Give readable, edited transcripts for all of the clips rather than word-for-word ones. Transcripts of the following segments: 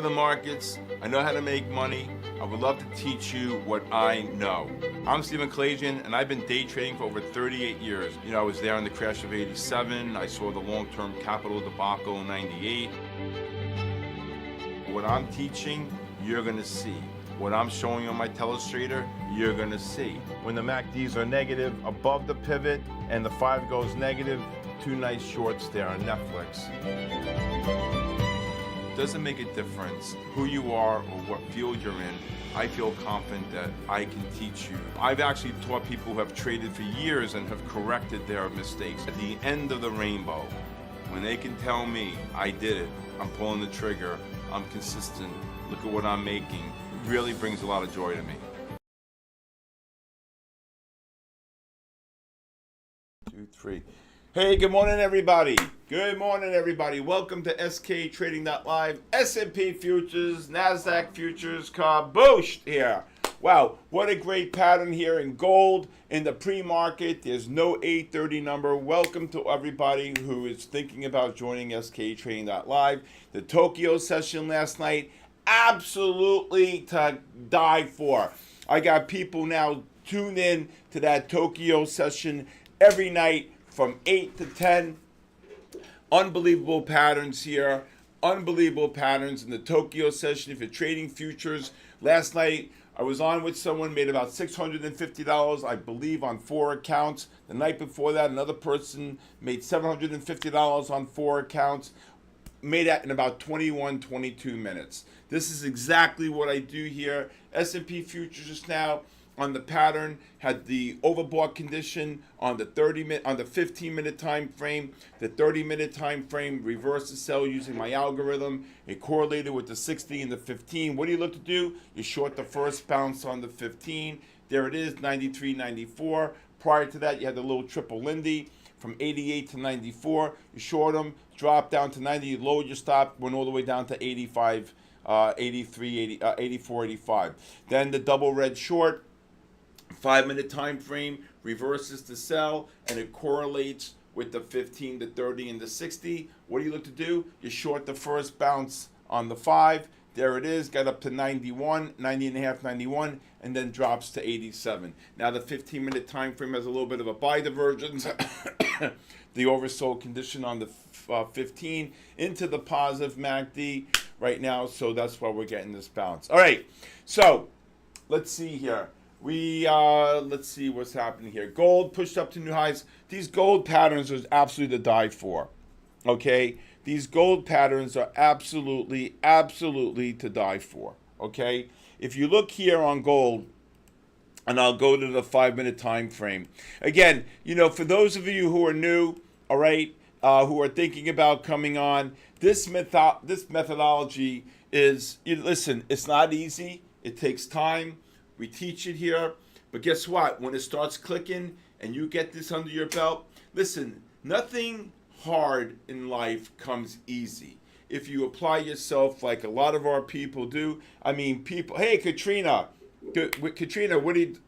the markets. I know how to make money. I would love to teach you what I know. I'm Stephen Kalajian, and I've been day trading for over 38 years. I was there in the crash of '87. I saw the long-term capital debacle in '98. What I'm teaching, you're gonna see. What I'm showing you on my telestrator, you're gonna see. When the MACDs are negative above the pivot and the 5 goes negative, 2 nice shorts there on Netflix. Doesn't make a difference who you are or what field you're in. I feel confident that I can teach you. I've actually taught people who have traded for years and have corrected their mistakes. At the end of the rainbow, when they can tell me I did it, I'm pulling the trigger, I'm consistent, look at what I'm making, it really brings a lot of joy to me. 2, 3. Hey, good morning, everybody. Good morning, everybody. Welcome to SKTrading.live. S&P futures, NASDAQ futures, kabooshed here. Wow, what a great pattern here in gold in the pre-market. There's no 830 number. Welcome to everybody who is thinking about joining SKTrading.live. The Tokyo session last night, absolutely to die for. I got people now tuned in to that Tokyo session every night from 8 to 10. Unbelievable patterns here. Unbelievable patterns in the Tokyo session. If you're trading futures, last night I was on with someone, made about $650, I believe, on 4 accounts. The night before that, another person made $750 on 4 accounts. Made that in about 21, 22 minutes. This is exactly what I do here. S&P futures just now on the pattern had the overbought condition on the 15-minute time frame. The 30-minute time frame reversed the sell using my algorithm. It correlated with the 60 and the 15. What do you look to do? You short the first bounce on the 15. There it is, 93.94. Prior to that, you had the little triple Lindy from 88 to 94. You short them, dropped down to 90. You lowered your stop, went all the way down to 85, 83, 80, 84, 85. Then the double red short. 5-minute time frame reverses the sell, and it correlates with the 15, the 30, and the 60. What do you look to do? You short the first bounce on the 5. There it is, got up to 91, 90 and a half, 91, and then drops to 87. Now the 15-minute time frame has a little bit of a buy divergence. The oversold condition on the 15 into the positive MACD right now, so that's why we're getting this bounce. All right, so let's see here. Let's see what's happening here. Gold pushed up to new highs. These gold patterns are absolutely to die for. Okay? These gold patterns are absolutely to die for. Okay? If you look here on gold, and I'll go to the 5-minute time frame. Again, for those of you who are new, all right, who are thinking about coming on, this methodology is, listen, it's not easy. It takes time. We teach it here, but guess what? When it starts clicking and you get this under your belt, listen, nothing hard in life comes easy. If you apply yourself like a lot of our people do, hey, Katrina,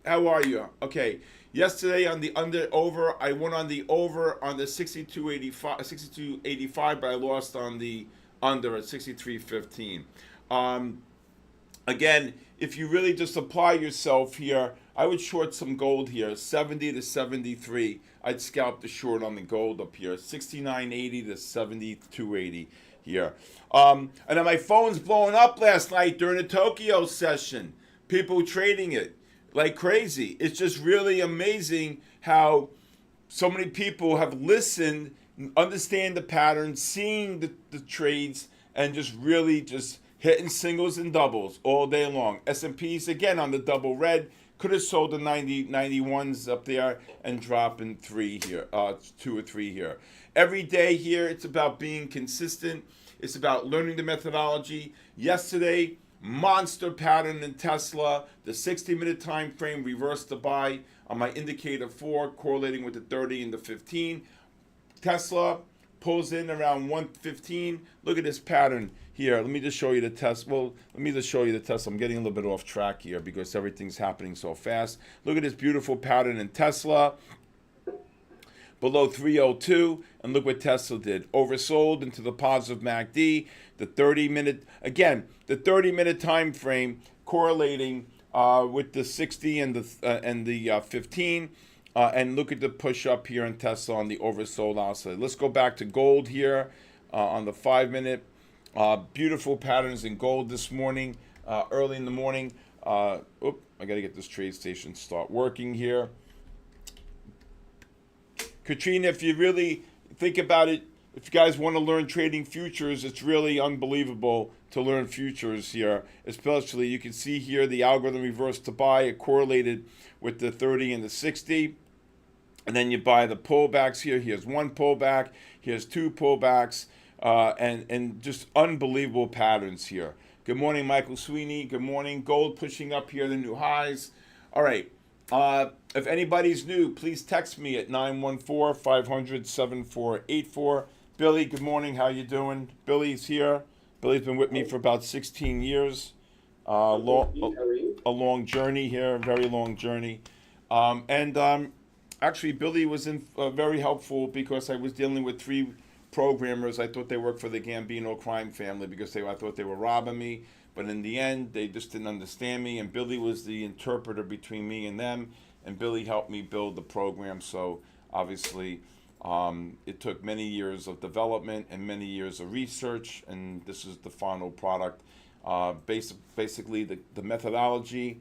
how are you? Okay, yesterday on the over, I went on the over on the 62.85, but I lost on the under at 63.15. Again, if you really just apply yourself here, I would short some gold here, 70 to 73. I'd scalp the short on the gold up here, 69.80 to 72.80 here. And then my phone's blowing up last night during the Tokyo session. People trading it like crazy. It's just really amazing how so many people have listened, understand the pattern, seeing the trades, and just really just hitting singles and doubles all day long. S&P's again on the double red. Could have sold the 91s up there and dropping 3 here, 2 or 3 here. Every day here, it's about being consistent. It's about learning the methodology. Yesterday, monster pattern in Tesla. The 60-minute time frame reversed the buy on my indicator 4, correlating with the 30 and the 15. Tesla pulls in around 115. Look at this pattern here. Let me just show you the test. Well, let me just show you the test. I'm getting a little bit off track here because everything's happening so fast. Look at this beautiful pattern in Tesla. below 302, and look what Tesla did. Oversold into the positive MACD. The 30-minute time frame correlating with the 60 and the 15. And look at the push up here in Tesla on the oversold outside. Let's go back to gold here on the 5-minute. Beautiful patterns in gold this morning, early in the morning. I got to get this trade station start working here. Katrina, if you really think about it, if you guys want to learn trading futures, it's really unbelievable to learn futures here. Especially, you can see here the algorithm reversed to buy. It correlated with the 30 and the 60. And then you buy the pullbacks here. Here's one pullback. Here's two pullbacks. And just unbelievable patterns here. Good morning, Michael Sweeney. Good morning. Gold pushing up here, the new highs. All right. If anybody's new, please text me at 914-500-7484. Billy, good morning. How you doing? Billy's here. Billy's been with me for about 16 years. A long journey here, a very long journey. Actually, Billy was very helpful because I was dealing with 3 programmers. I thought they worked for the Gambino crime family because I thought they were robbing me. But in the end, they just didn't understand me. And Billy was the interpreter between me and them. And Billy helped me build the program. So obviously, it took many years of development and many years of research. And this is the final product. Basically, the methodology.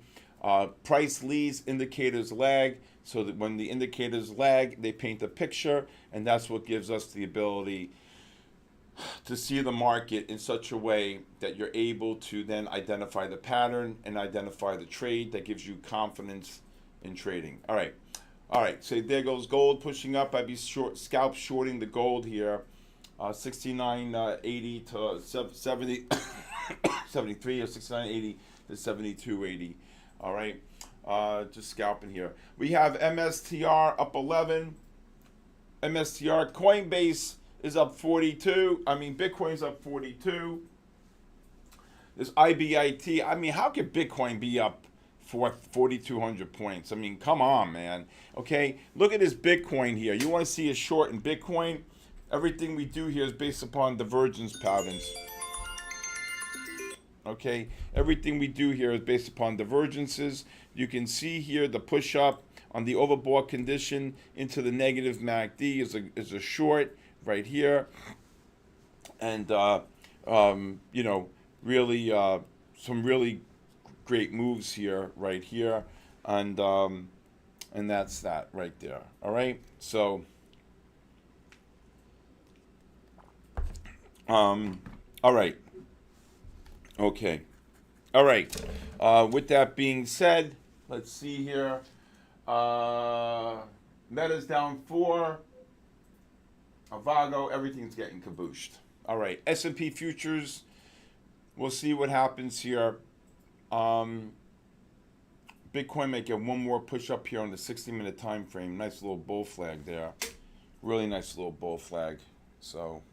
Price leads, indicators lag. So that when the indicators lag, they paint a picture. And that's what gives us the ability to see the market in such a way that you're able to then identify the pattern and identify the trade that gives you confidence in trading. All right. So there goes gold pushing up. I'd be scalp shorting the gold here, 69.80 to 70, 73 or 69.80 to 72.80. All right. Just scalping here. We have MSTR up 11. MSTR Coinbase is up 42. Bitcoin's up 42. This IBIT. How could Bitcoin be up for 4,200 points? Come on, man. Okay, look at this Bitcoin here. You want to see a short in Bitcoin? Everything we do here is based upon divergence patterns. Okay, everything we do here is based upon divergences. You can see here the push up on the overbought condition into the negative MACD is a short right here, and really some really great moves here, right here, and that's that right there. All right, so all right, okay, all right. With that being said, let's see here. Meta's down 4. Avago, everything's getting kabooshed. All right, S&P futures. We'll see what happens here. Bitcoin may get one more push up here on the 60-minute time frame. Nice little bull flag there. Really nice little bull flag. So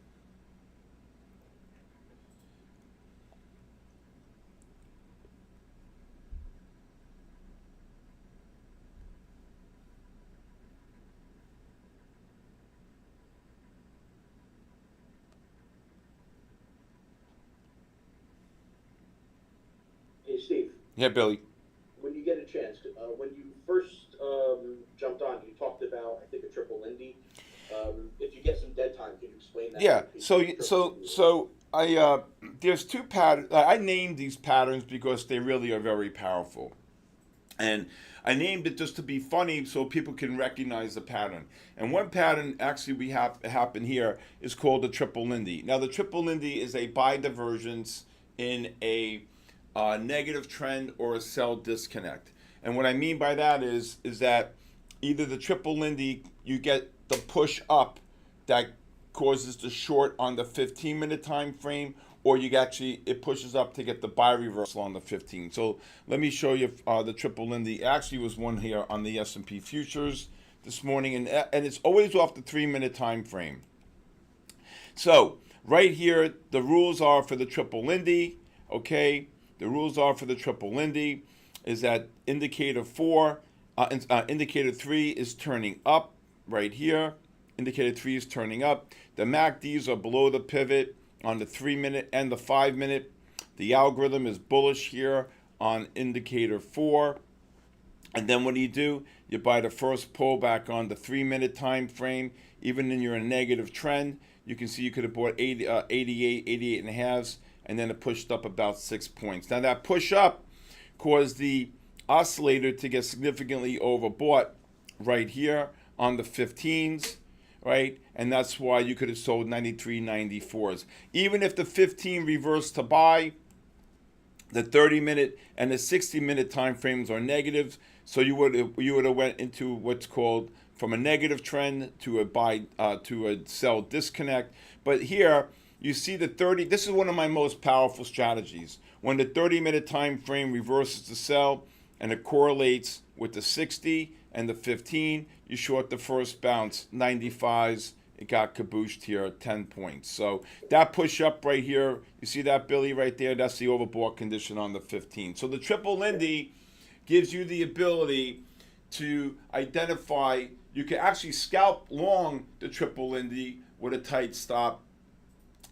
Steve. yeah, Billy. When you get a chance, when you first jumped on, you talked about, I think, a triple Lindy. If you get some dead time, can you explain that? Yeah. So I there's 2 patterns. I named these patterns because they really are very powerful, and I named it just to be funny so people can recognize the pattern. And one pattern actually we have happen here is called the triple Lindy. Now the triple Lindy is a buy divergence in a negative trend or a sell disconnect. And what I mean by that is that either the triple Lindy, you get the push up that causes the short on the 15-minute time frame, or it pushes up to get the buy reversal on the 15. So let me show you the triple Lindy. Actually was one here on the S&P futures this morning, and it's always off the 3-minute time frame. So right here, the rules are for the triple Lindy, okay? The rules are for the triple Lindy is that indicator 3 is turning up right here, indicator 3 is turning up. The MACDs are below the pivot on the 3-minute and the 5-minute. The algorithm is bullish here on indicator 4. And then what do? You buy the first pullback on the 3-minute time frame. Even when you're in a negative trend, you can see you could have bought 88 and a halves, and then it pushed up about 6 points. Now that push up caused the oscillator to get significantly overbought right here on the 15s, right? And that's why you could have sold 93, 94s. Even if the 15 reversed to buy, the 30-minute and the 60-minute time frames are negatives, so you would have went into what's called from a negative trend to a buy to a sell disconnect. But here you see the 30. This is one of my most powerful strategies. When the 30-minute time frame reverses to sell and it correlates with the 60 and the 15, you short the first bounce, 95s. It got cabooshed here at 10 points. So that push up right here, you see that, Billy, right there? That's the overbought condition on the 15. So the triple Lindy gives you the ability to identify. You can actually scalp long the triple Lindy with a tight stop.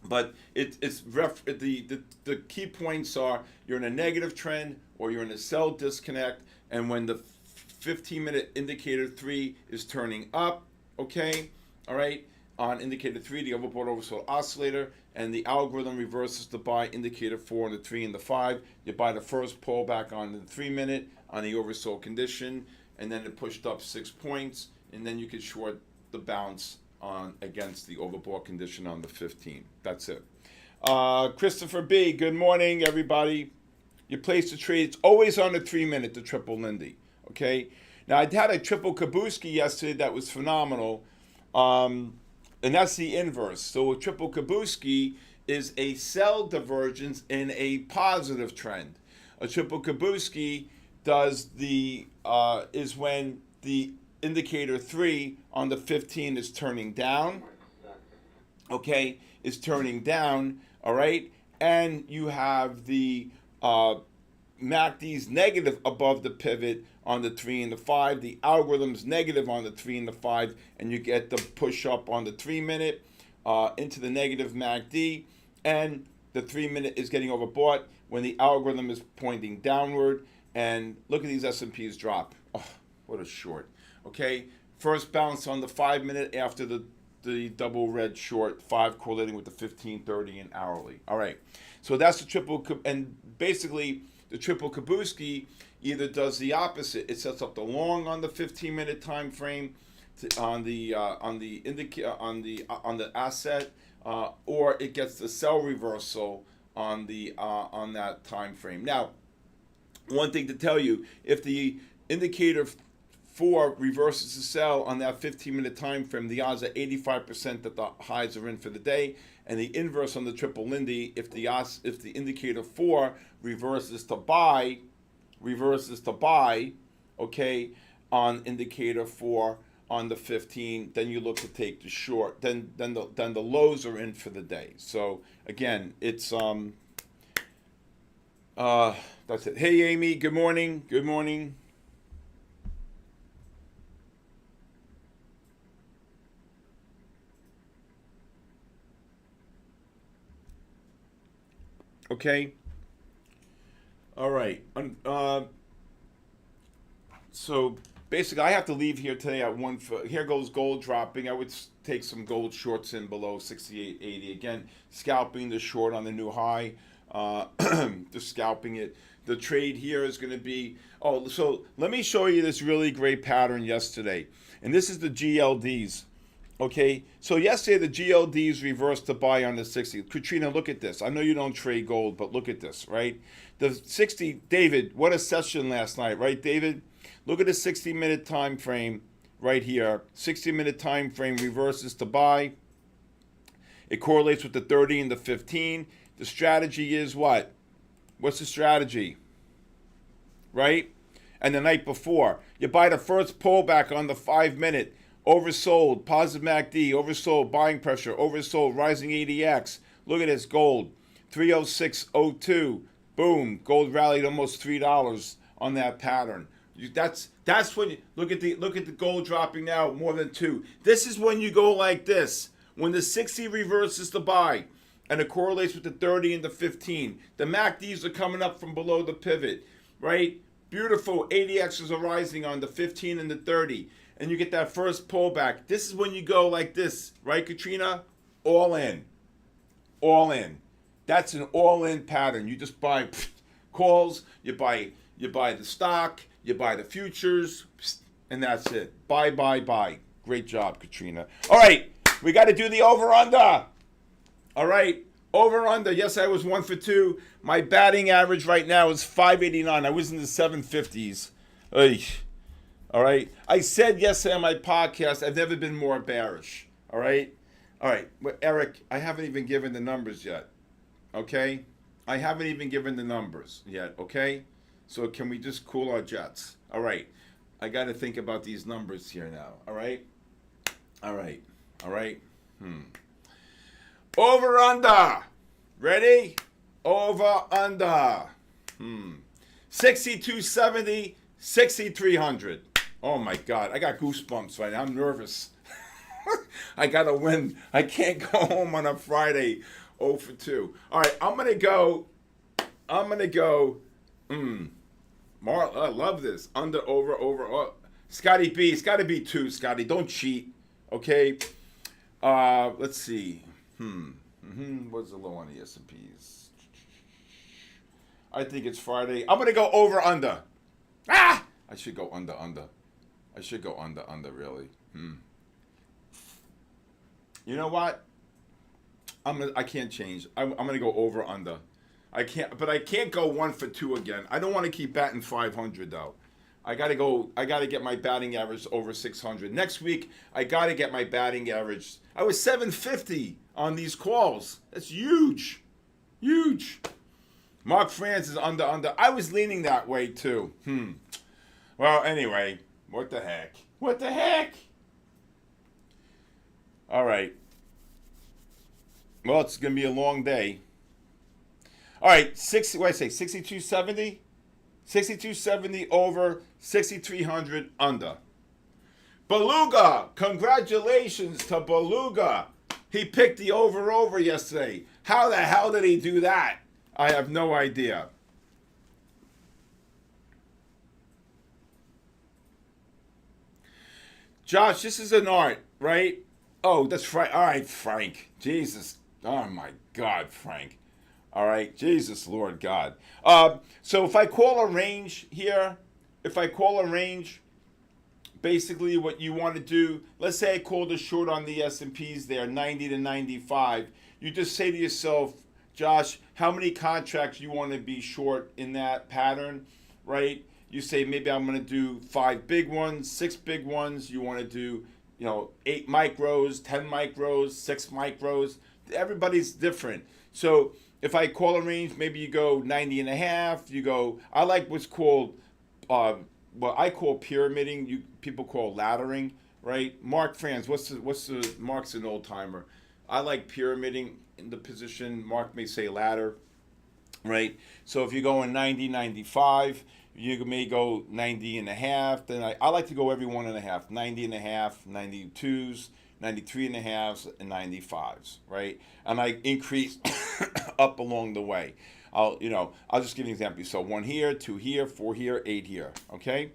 But the key points are you're in a negative trend or you're in a sell disconnect. And when the 15-minute indicator 3 is turning up, okay, all right, on indicator 3, the overbought oversold oscillator, and the algorithm reverses to buy indicator 4 and the 3 and the 5. You buy the first pullback on the 3-minute on the oversold condition, and then it pushed up 6 points, and then you could short the bounce on against the overbought condition on the 15. That's it. Christopher B, good morning, everybody. Your place to trade, it's always on the 3-minute, the triple Lindy, okay? Now, I had a triple Kabuski yesterday that was phenomenal. And that's the inverse. So a triple Kabuski is a sell divergence in a positive trend. A triple Kabuski is when the indicator 3 on the 15 is turning down. Okay, is turning down. All right, and you have the MACD's negative above the pivot on the 3 and the 5. The algorithm's negative on the 3 and the 5, and you get the push up on the 3-minute into the negative MACD, and the 3-minute is getting overbought when the algorithm is pointing downward. And look at these S&Ps drop. Oh, what a short. Okay, first bounce on the 5-minute after the double red short, 5 correlating with the 15, 30, and hourly. All right, so that's the triple, and basically the triple Kabuski either does the opposite. It sets up the long on the 15-minute time frame on the asset, or it gets the sell reversal on that time frame. Now, one thing to tell you: if the indicator 4 reverses to sell on that 15-minute time frame, the odds are 85% that the highs are in for the day. And the inverse on the triple Lindy, if the indicator 4 reverses to buy, okay, on indicator 4 on the 15, then you look to take the short. Then the lows are in for the day. So again, it's that's it. Hey Amy, good morning. Good morning. Okay. All right. So basically, I have to leave here today at 1. Here goes gold dropping. I would take some gold shorts in below 68.80. Again, scalping the short on the new high. Just scalping it. The trade here is going to be. Oh, so let me show you this really great pattern yesterday, and this is the GLDs. Okay, so yesterday the GLDs reversed to buy on the 60. Katrina, look at this. I know you don't trade gold, but look at this, right? The 60, David, what a session last night, right, David? Look at the 60-minute time frame right here. 60-minute time frame reverses to buy. It correlates with the 30 and the 15. The strategy is what? What's the strategy? Right? And the night before, you buy the first pullback on the 5-minute. Oversold, positive MACD, oversold, buying pressure, oversold, rising ADX. Look at this, gold, 306.02. Boom, gold rallied almost $3 on that pattern. That's when you look at the gold dropping now more than 2. This is when you go like this. When the 60 reverses the buy and it correlates with the 30 and the 15. The MACDs are coming up from below the pivot, right? Beautiful. ADXs are rising on the 15 and the 30. And you get that first pullback. This is when you go like this, right, Katrina? All in. All in. That's an all-in pattern. You just buy calls, you buy the stock, you buy the futures, and that's it. Buy, buy, buy. Great job, Katrina. All right, we got to do the over-under. All right, over-under. Yes, I was 1 for 2. My batting average right now is 589. I was in the 750s. All right. I said yesterday on my podcast, I've never been more bearish. All right. All right. Well, Eric, I haven't even given the numbers yet. Okay? I haven't even given the numbers yet, okay? So can we just cool our jets? All right. I got to think about these numbers here now, all right? All right. All right. Over, under. Ready? Over, under. 6270, 6300. Oh, my God. I got goosebumps right now. I'm nervous. I got to win. I can't go home on a Friday 0 for 2. All right, I'm going to go, I love this. Under, over. Scotty B, it's got to be 2, Scotty. Don't cheat, okay? Let's see. What's the low on the S&Ps? I think it's Friday. I'm going to go over, under. I should go under. I should go under, really. You know what? I can't change. I'm gonna go over under. I can't go 1 for 2 again. I don't want to keep batting 500 though. I gotta get my batting average over 600. Next week, I gotta get my batting average. I was 750 on these calls. That's huge. Huge. Mark France is under. I was leaning that way too. Well, anyway, what the heck? All right. Well, it's going to be a long day. All right, 6270? 6270 over, 6300 under. Beluga, congratulations to Beluga. He picked the over yesterday. How the hell did he do that? I have no idea. Josh, this is an art, right? Oh, that's right. All right, Frank. Jesus. Oh, my God, Frank. All right. Jesus, Lord God. So if I call a range here, basically what you want to do, let's say I called a short on the S&Ps there, 90 to 95. You just say to yourself, Josh, how many contracts you want to be short in that pattern, right? You say maybe I'm going to do 5 big ones, 6 big ones. You want to do 8 micros, 10 micros, 6 micros. Everybody's different. So if I call a range, maybe you go 90 and a half. You go, I like what's called, what I call pyramiding. People call laddering, right? Mark Franz, what's the Mark's an old timer. I like pyramiding in the position. Mark may say ladder, right? So if you're going 90, 95, you may go 90 and a half. Then I like to go every 1.5, 90 and a half, 92s, 93 and a halves, and 95s, right? And I increase up along the way. I'll just give you an example. So 1 here, 2 here, 4 here, 8 here, okay?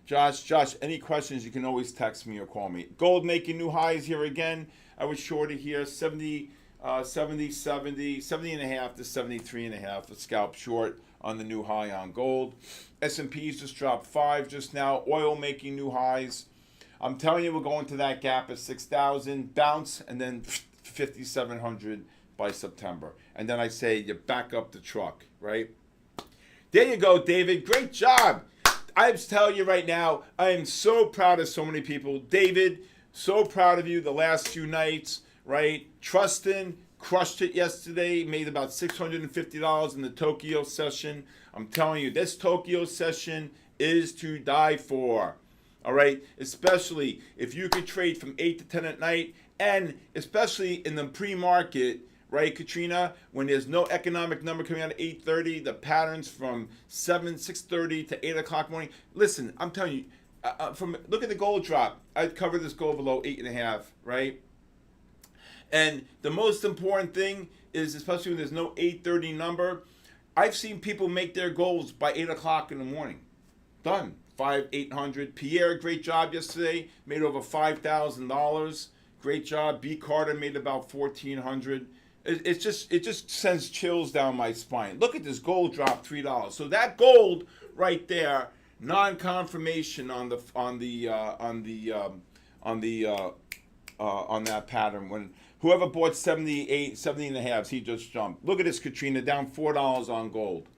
Josh, any questions, you can always text me or call me. Gold making new highs here again. I was shorted here, 70 and a half to 73 and a half. A scalp short on the new high on gold. S&Ps just dropped 5 just now. Oil making new highs. I'm telling you, we're going to that gap at 6,000, bounce, and then 5,700 by September. And then I say you back up the truck, right? There you go, David. Great job. I just tell you right now, I am so proud of so many people. David, so proud of you the last few nights, right? Trustin crushed it yesterday, made about $650 in the Tokyo session. I'm telling you, this Tokyo session is to die for. All right, especially if you could trade from 8 to 10 at night, and especially in the pre-market, right, Katrina? When there's no economic number coming out at 8:30, the patterns from 6:30 to 8 o'clock morning. Listen, I'm telling you, from look at the gold drop. I'd cover this gold below 8.5, right? And the most important thing is, especially when there's no 8:30 number, I've seen people make their goals by 8 o'clock in the morning. Done. 800. Pierre, great job yesterday. Made over $5,000. Great job. B. Carter made about 1,400. It just sends chills down my spine. Look at this gold drop $3. So that gold right there, non-confirmation on that pattern. When whoever bought 70 and a halves, he just jumped. Look at this, Katrina, down $4 on gold.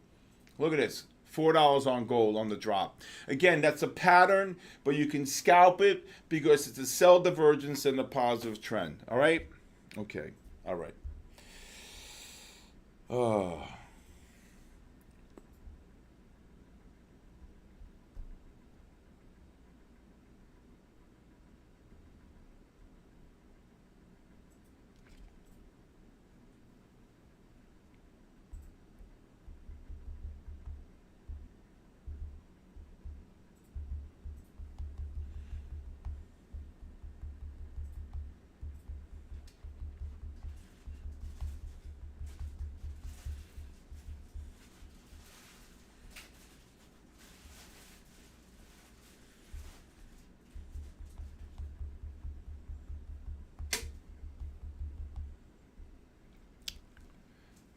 Look at this. $4 on gold on the drop. Again, that's a pattern, but you can scalp it because it's a sell divergence and a positive trend. All right? Okay. All right.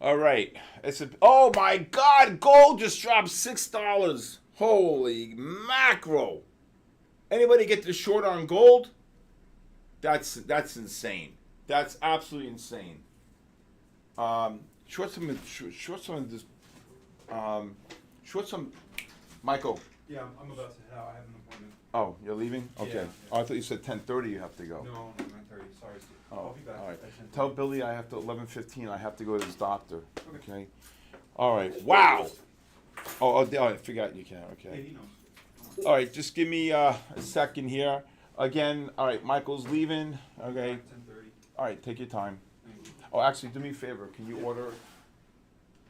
All right. Oh my God! Gold just dropped $6. Holy mackerel! Anybody get the short on gold? That's insane. That's absolutely insane. Short some of this. Short some. Michael. Yeah, I'm about to head out. I have an appointment. Oh, you're leaving? Okay. Yeah. Oh, I thought you said 10:30. You have to go. No, 9:30. Sorry, Steve. Oh, I'll be back. all right. at 10:30. Tell Billy I have to 11:15. I have to go to his doctor. Okay. Okay. All right. Wow. Oh, I forgot you can. Yeah, Okay. he knows. All right. Just give me a second here. Again. All right. Michael's leaving. Okay. 10:30. All right. Take your time. Thank you. Oh, actually, do me a favor. Can you order?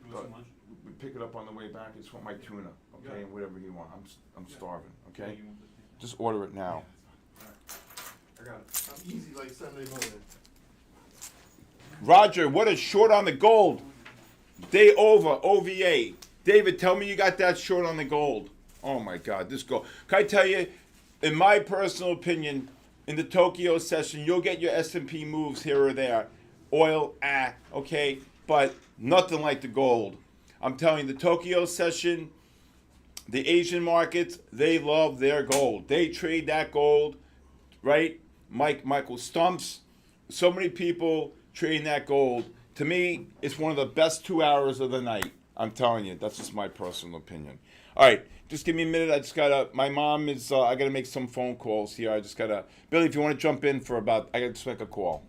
You want some lunch? We pick it up on the way back. It's for my tuna. Okay, Yeah. and whatever you want. I'm Yeah. starving. Yeah, Okay. you want this? Yeah. Just order it now. Yeah, that's fine. All right. I got it. I'm easy like Sunday morning. Roger, what a short on the gold. Day over, OVA. David, tell me you got that short on the gold. Oh my God, this gold. Can I tell you, in my personal opinion, in the Tokyo session, you'll get your S&P moves here or there. Oil, okay, but nothing like the gold. I'm telling you, the Tokyo session, the Asian markets, they love their gold. They trade that gold, right? Michael Stumps, so many people trading that gold. To me, it's one of the best 2 hours of the night. I'm telling you, that's just my personal opinion. All right, just give me a minute. I just gotta. My mom is. I gotta make some phone calls here. I just gotta. Billy, if you want to jump in for about, I gotta just make a call.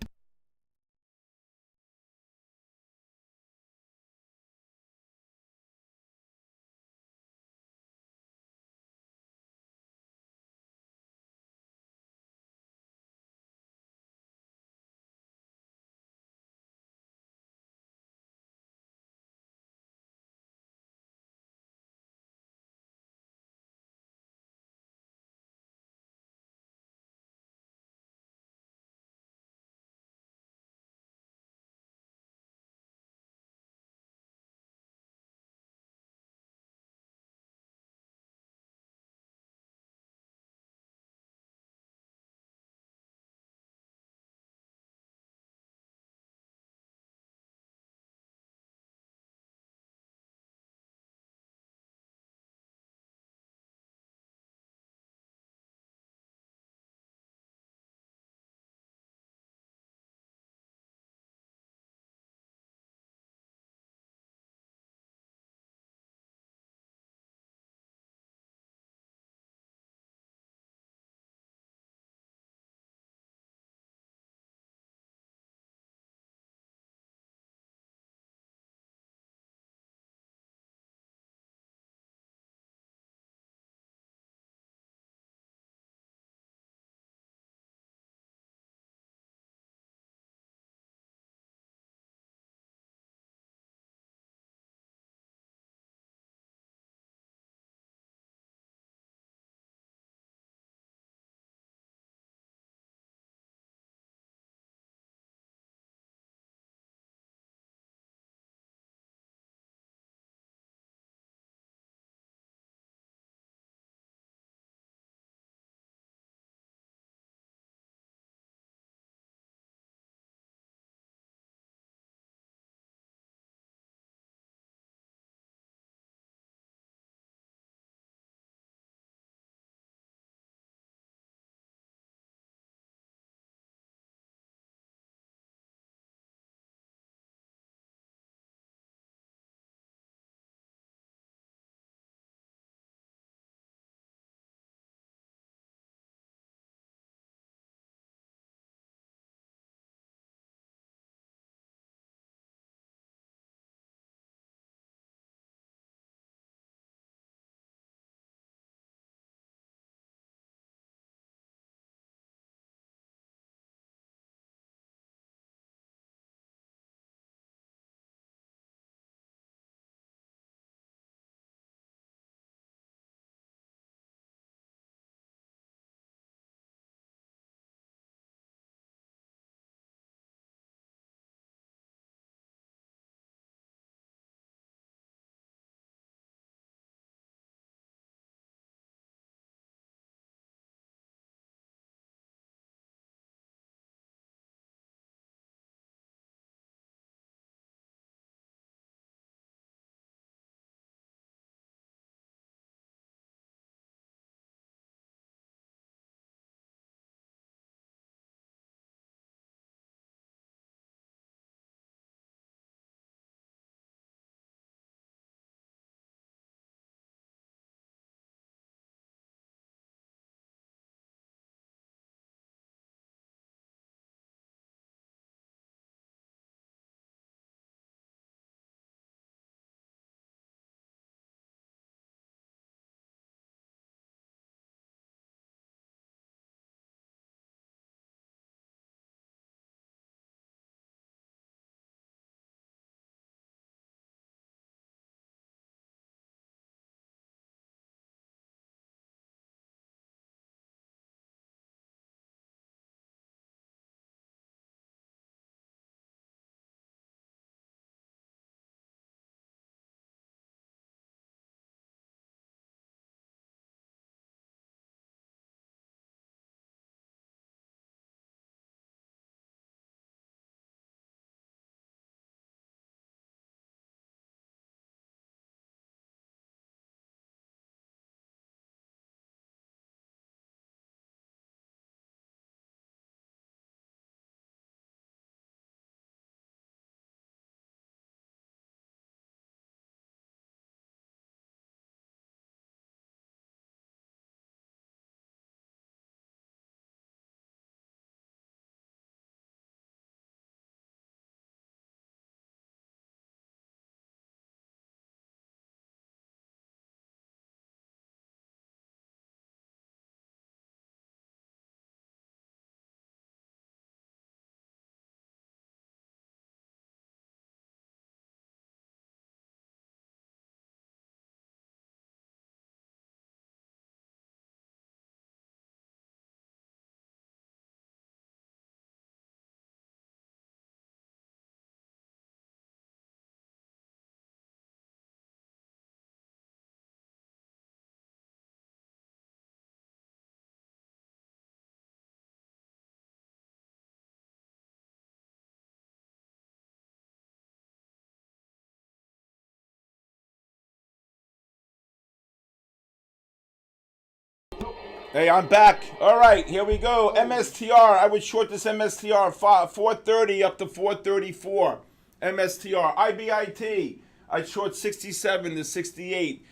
Hey, I'm back. All right, here we go. MSTR. I would short this MSTR 430 up to 434. MSTR. IBIT. I'd short 67 to 68.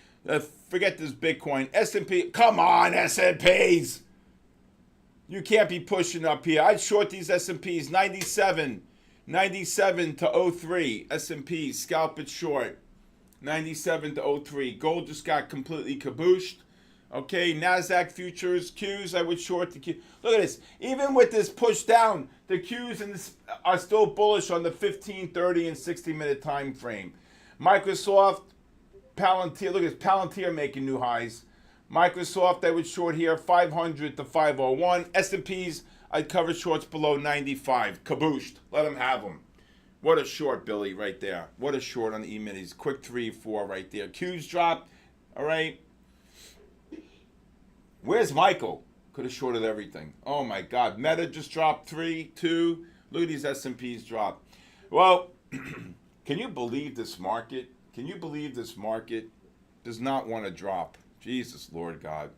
Forget this Bitcoin. S&P. Come on, S&Ps. You can't be pushing up here. I'd short these S&Ps 97 to 03. S&Ps. Scalp it short. 97 to 03. Gold just got completely kabooshed. Okay, NASDAQ futures, Qs, I would short the Q. Look at this. Even with this push down, the Qs are still bullish on the 15, 30, and 60-minute time frame. Microsoft, Palantir, look at this. Palantir making new highs. Microsoft, I would short here 500 to 501. S&Ps, I'd cover shorts below 95. Kabooshed. Let them have them. What a short, Billy, right there. What a short on the E-minis. Quick 3, 4 right there. Qs dropped. All right. Where's Michael? Could have shorted everything. Oh, my God. Meta just dropped 3, 2. Look at these S&Ps drop. Well, can you believe this market? Can you believe this market does not want to drop? Jesus, Lord God.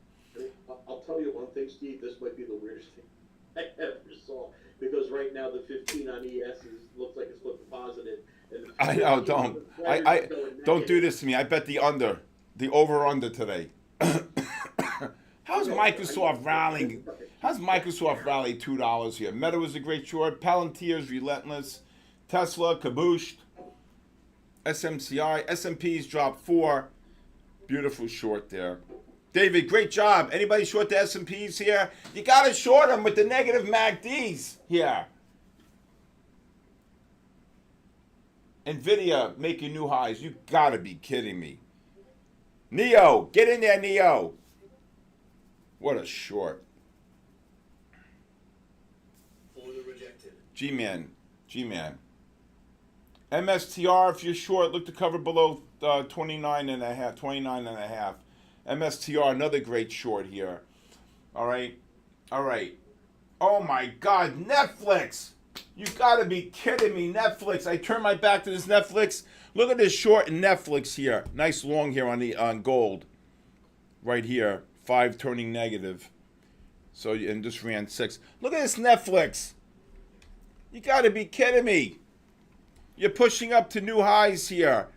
I'll tell you one thing, Steve. This might be the weirdest thing I ever saw. Because right now the 15 on ES looks like it's flipping positive. And I know, don't. Don't do this to me. I bet the over-under today. How's Microsoft rallying? How's Microsoft rally $2 here? Meta was a great short. Palantir's relentless. Tesla kabooshed. SMCI. S&P's dropped 4. Beautiful short there. David, great job. Anybody short the S&Ps here? You got to short them with the negative MACDs here. NVIDIA making new highs. You got to be kidding me. Neo, get in there, Neo. What a short. G-Man. MSTR, if you're short, look to cover below 29 and a half. MSTR, another great short here. All right. Oh, my God. Netflix. You got to be kidding me. Netflix. I turn my back to this Netflix. Look at this short in Netflix here. Nice long here on gold. Right here. 5 turning negative. So, and just ran 6. Look at this Netflix. You got to be kidding me. You're pushing up to new highs here.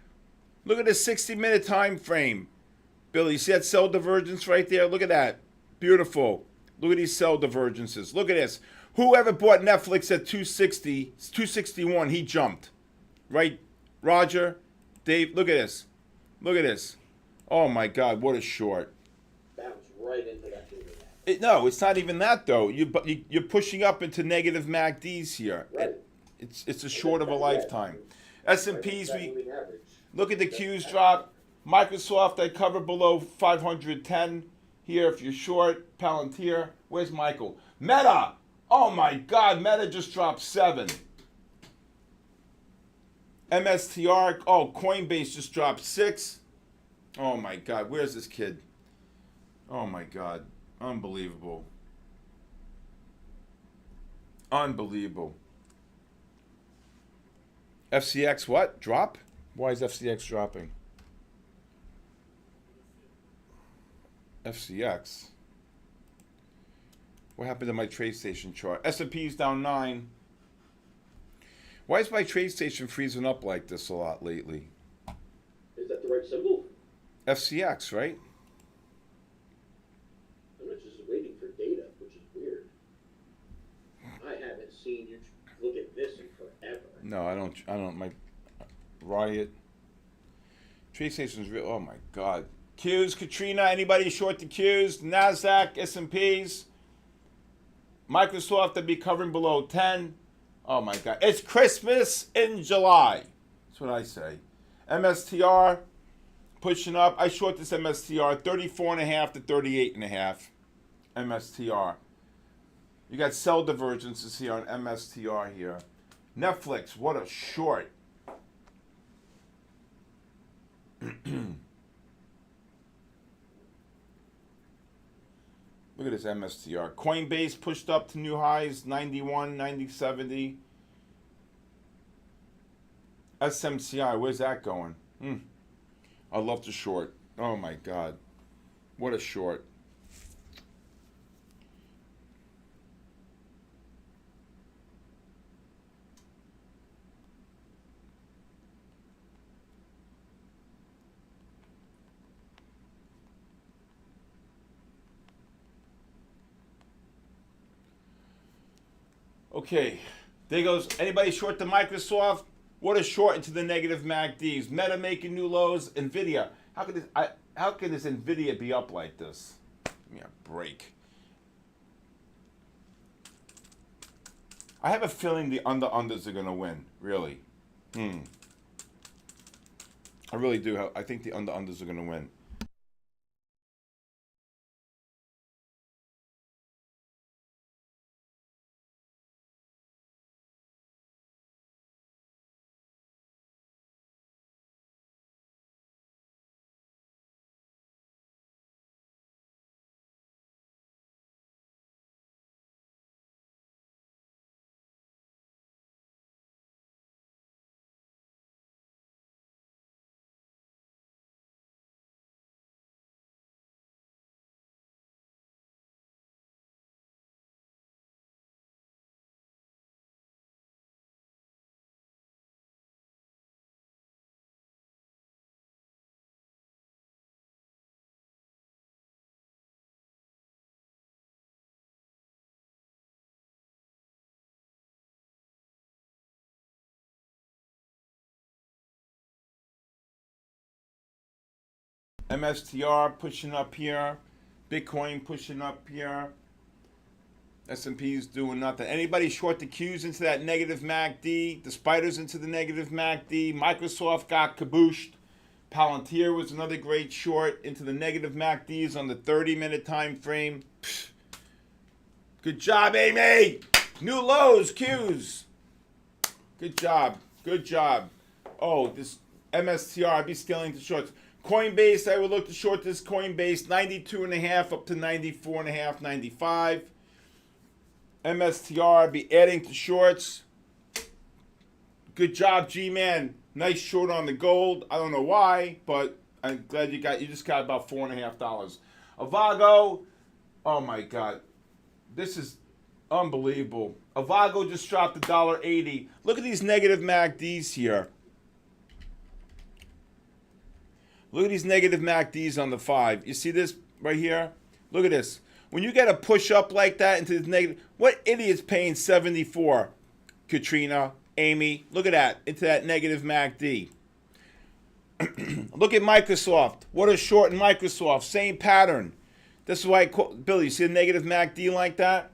Look at the 60-minute time frame. Billy, you see that sell divergence right there? Look at that. Beautiful. Look at these sell divergences. Look at this. Whoever bought Netflix at 260, 261, he jumped. Right, Roger? Dave, look at this. Oh, my God, what a short. Bounced right into that. No, it's not even that, though. You're pushing up into negative MACDs here. Right. It's a short of a lifetime. S&Ps, look at the Qs drop. Microsoft, I cover below 510 here if you're short. Palantir, where's Michael? Meta, oh my God, Meta just dropped 7. MSTR, oh, Coinbase just dropped 6. Oh my God, where's this kid? Oh my God, unbelievable. FCX what? Drop? Why is FCX dropping? FCX. What happened to my TradeStation chart? S&P's down 9. Why is my TradeStation freezing up like this a lot lately? Is that the right symbol? FCX, right? I'm just waiting for data, which is weird. I haven't seen you look at this in forever. No, I don't. My Riot. TradeStation's real. Oh my God. Qs, Katrina. Anybody short the Qs? NASDAQ, S&Ps. Microsoft, they'll be covering below 10. Oh my God. It's Christmas in July. That's what I say. MSTR pushing up. I short this MSTR 34.5 to 38.5. MSTR. You got sell divergences here on MSTR here. Netflix, what a short. Look at this MSTR. Coinbase pushed up to new highs, 91, 90, 70. SMCI, where's that going? I love to short. Oh my God. What a short. Okay, there goes. Anybody short the Microsoft? What a short into the negative MACDs. Meta making new lows. Nvidia. How could this Nvidia be up like this? Give me a break. I have a feeling the unders are gonna win. Really. I really do. I think the unders are gonna win. MSTR pushing up here. Bitcoin pushing up here. S&P's doing nothing. Anybody short the Qs into that negative MACD? The spiders into the negative MACD. Microsoft got kabooshed. Palantir was another great short into the negative MACDs on the 30-minute time frame. Pfft. Good job, Amy. New lows, Qs. Good job. Good job. Oh, this MSTR, I'd be scaling to shorts. Coinbase, I would look to short this Coinbase, 92.5 up to 94.5, 95. MSTR, I'd be adding to shorts. Good job, G-Man. Nice short on the gold. I don't know why, but I'm glad you just got about $4.50. Avago, oh my God. This is unbelievable. Avago just dropped $1.80. Look at these negative MACDs here. Look at these negative MACDs on the 5. You see this right here? Look at this. When you get a push up like that into this negative, what idiot's paying 74? Katrina, Amy, look at that, into that negative MACD. Look at Microsoft. What a short in Microsoft. Same pattern. This is why Billy, you see a negative MACD like that?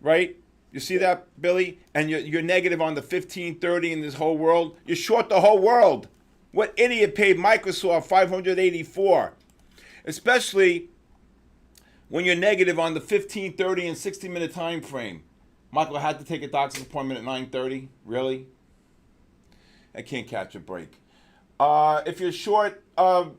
Right? You see that, Billy? And you're negative on the 1530 in this whole world. You're short the whole world. What idiot paid Microsoft 584? Especially when you're negative on the 1530 and 60-minute time frame. Michael had to take a doctor's appointment at 9:30. Really? I can't catch a break. If you're short, I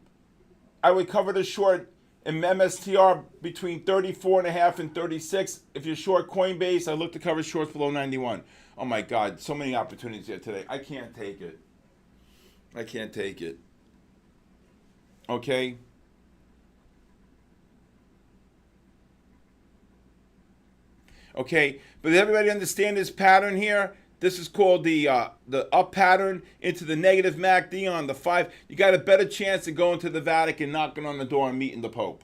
would cover the short in MSTR between 34.5 and 36. If you're short Coinbase, I look to cover shorts below 91. Oh my God, so many opportunities here today. I can't take it. I can't take it. Okay? Okay, but does everybody understand this pattern here? This is called the up pattern into the negative MACD on the 5. You got a better chance of going to the Vatican, knocking on the door, and meeting the Pope.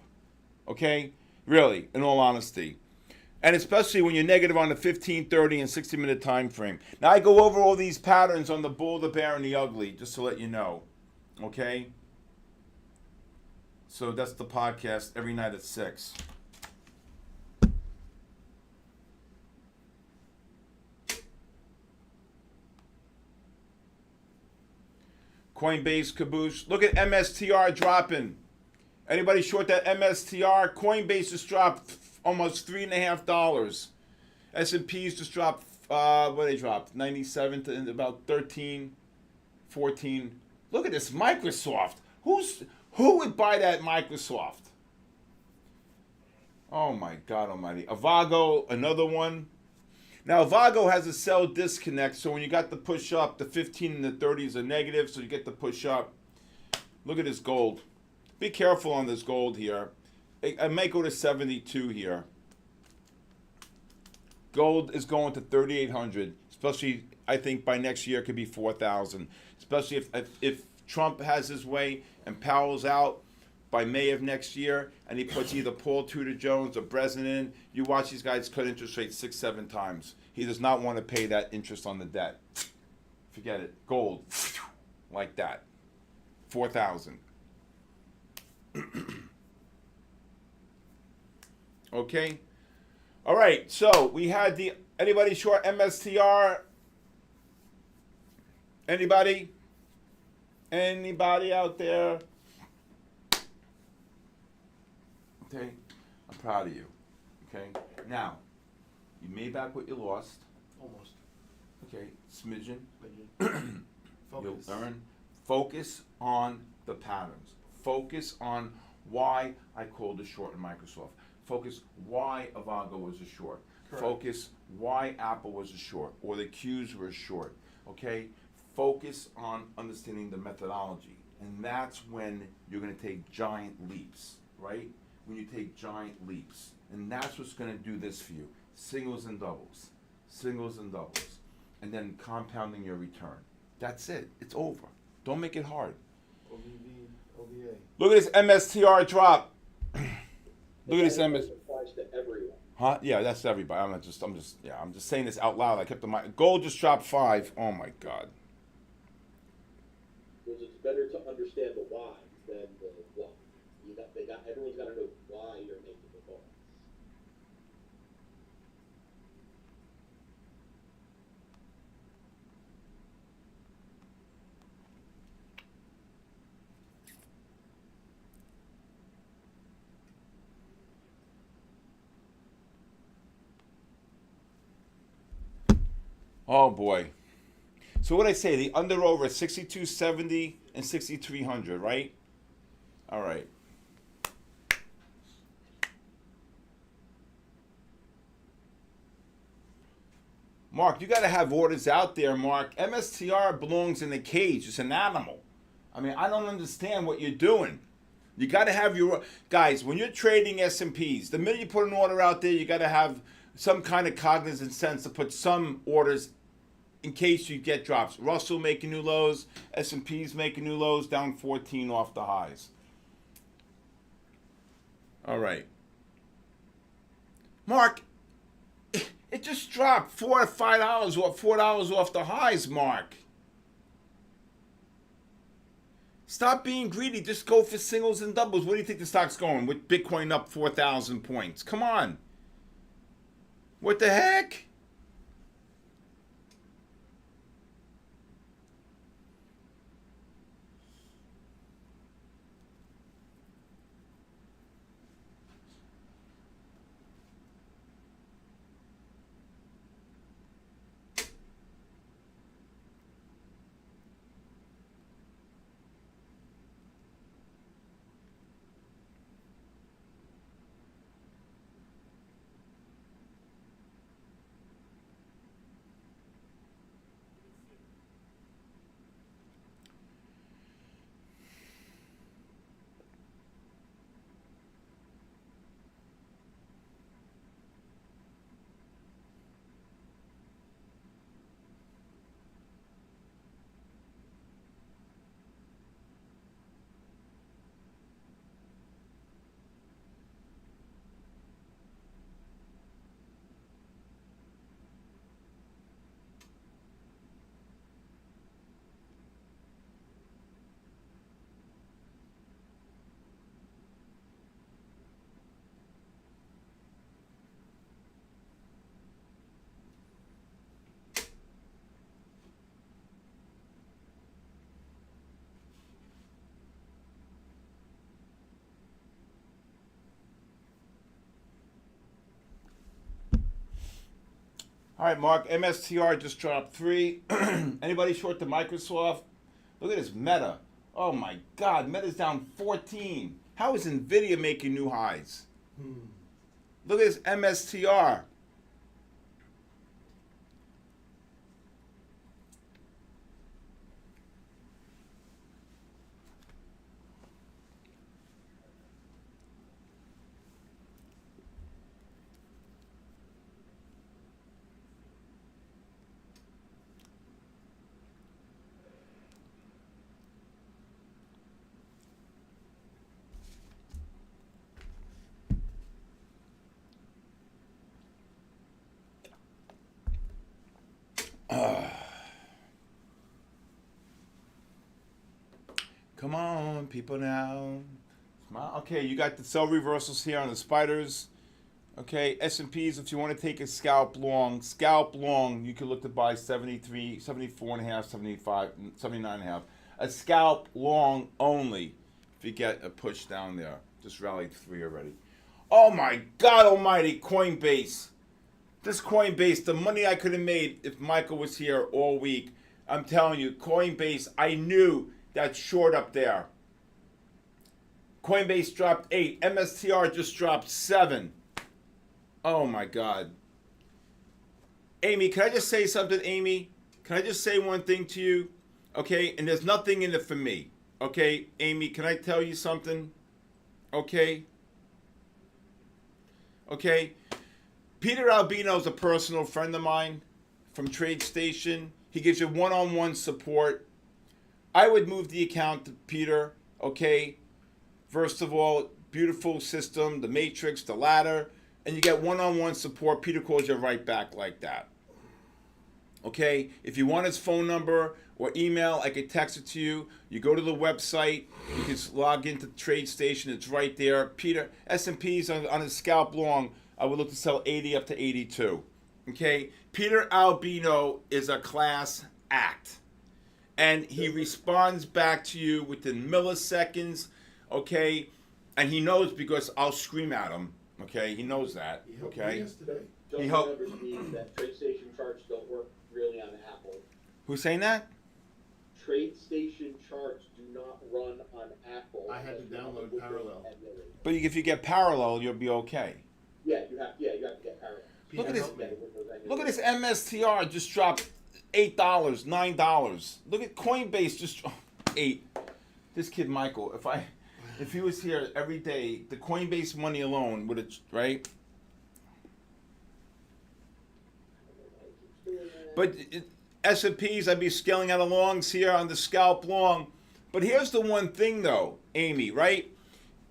Okay? Really, in all honesty. And especially when you're negative on the 1530 and 60-minute time frame. Now, I go over all these patterns on the bull, the bear, and the ugly, just to let you know. Okay? So that's the podcast every night at 6. Coinbase caboose. Look at MSTR dropping. Anybody short that MSTR? Coinbase just dropped almost $3.50. S&P's just dropped, what they dropped? 97 to about 13, 14. Look at this Microsoft. Who would buy that Microsoft? Oh my God almighty. Avago, another one. Now, Avago has a sell disconnect, so when you got the push up, the 15 and the 30s are negative, so you get the push up. Look at this gold. Be careful on this gold here. I might go to 72 here. Gold is going to 3,800, especially, I think, by next year it could be 4,000. Especially if Trump has his way and Powell's out, by May of next year, and he puts either Paul Tudor Jones or Breslin in, you watch these guys cut interest rates 6-7 times. He does not want to pay that interest on the debt. Forget it. Gold, like that, 4,000. Okay. All right. So we had anybody short MSTR? Anybody? Anybody out there? Okay. I'm proud of you. Okay. Now, you made back what you lost. Almost. Okay. Smidgen. Focus. You'll earn. Focus on the patterns. Focus on why I called a short in Microsoft. Focus why Avago was a short. Correct. Focus why Apple was a short or the Qs were a short. Okay? Focus on understanding the methodology. And that's when you're going to take giant leaps, right? When you take giant leaps. And that's what's going to do this for you. Singles and doubles. Singles and doubles. And then compounding your return. That's it. It's over. Don't make it hard. OVA. Look at this MSTR drop. Look at this MS. Applies to everyone. Huh? Yeah, that's everybody. I'm just saying this out loud. I kept the mic. Gold just dropped 5. Oh my God. Because it's better to understand the why than the what. Everyone's got to know why you're making the call. Oh boy. So what I say, the under over 6270 and 6300, right? All right. Mark, you got to have orders out there, Mark. MSTR belongs in a cage. It's an animal. I mean, I don't understand what you're doing. You got to have your guys when you're trading S&Ps. The minute you put an order out there, you got to have some kind of cognizant sense to put some orders in case you get drops. Russell making new lows, S&P's making new lows, down 14 off the highs. All right, Mark. It just dropped $4 or $5 or $4 off the highs, Mark. Stop being greedy. Just go for singles and doubles. Where do you think the stock's going? With Bitcoin up 4,000 points. Come on. What the heck? All right, Mark. MSTR just dropped 3. Anybody short the Microsoft? Look at this Meta. Oh my God, Meta's down 14. How is Nvidia making new highs? Look at this MSTR. Come on, people now. Smile. Okay, you got the sell reversals here on the spiders. Okay, S&Ps, if you want to take a scalp long, you can look to buy 73, 74 and a half, 75, 79 and a half. A scalp long only if you get a push down there. Just rallied 3 already. Oh my God almighty, Coinbase. This Coinbase, the money I could have made if Michael was here all week. I'm telling you, Coinbase, I knew that short up there. Coinbase dropped 8. MSTR just dropped 7. Oh my God. Amy, can I just say something, Amy? Can I just say one thing to you? Okay, and there's nothing in it for me. Okay, Amy, can I tell you something? Okay? Okay? Peter Albino is a personal friend of mine from TradeStation. He gives you one-on-one support. I would move the account to Peter, okay? First of all, beautiful system, the matrix, the ladder, and you get one-on-one support. Peter calls you right back like that. Okay? If you want his phone number or email, I could text it to you. You go to the website. You can log into TradeStation. It's right there. Peter, S&Ps on his scalp long, I would look to sell 80 up to 82. Okay? Peter Albino is a class act. And he responds back to you within milliseconds. Okay? And he knows because I'll scream at him. Okay? He knows that. Okay? Yesterday. Don't He remember, Steve, that TradeStation charts don't work really on Apple. Who's saying that? TradeStation charts do not run on Apple. I had to download Parallel. But if you get parallel, you'll be okay. Yeah, you have to get Parallel. Look at this. Help me. Look at this MSTR just dropped $8, $9. Look at Coinbase just 8. This kid Michael, if he was here every day, the Coinbase money alone would have, right? But S&Ps, I'd be scaling out of longs here on the scalp long. But here's the one thing though, Amy, right?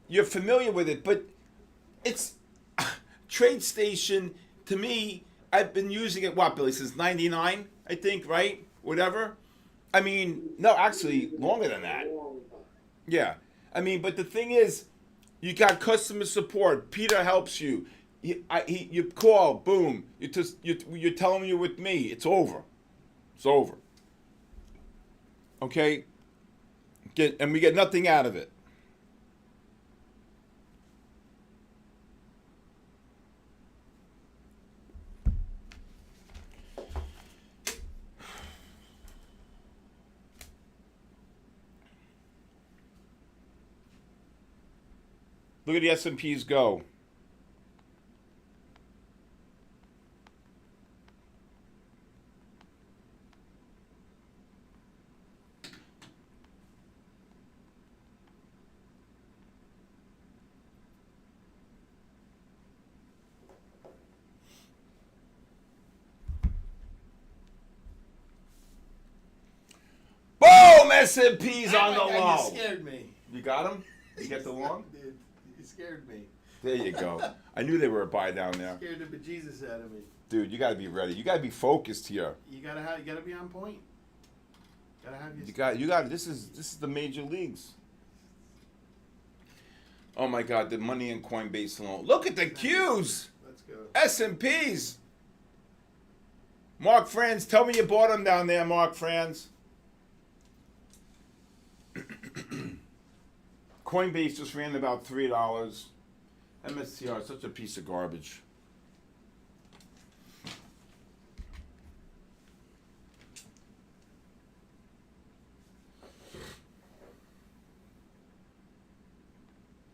You're familiar with it, but it's TradeStation, to me, I've been using it, what, Billy, since 99, I think, right? Whatever. I mean, no, actually, longer than that. Yeah. I mean, but the thing is, you got customer support. Peter helps you. You call, boom. You're telling me you're with me. It's over. It's over. Okay? And we get nothing out of it. Look at the S&Ps go. Boom! S&P's on the low. You scared me. You got him? You get the long? Dude, you scared me. There you go. I knew they were a buy down there. Scared the bejesus out of me. Dude, you gotta be ready. You gotta be focused here. You gotta be on point. Gotta have your. You got. This is the major leagues. Oh my God, the money in Coinbase alone. Look at the Qs. Let's go. S&Ps. Mark Franz, tell me you bought them down there, Mark Franz. Coinbase just ran about $3. MSTR is such a piece of garbage.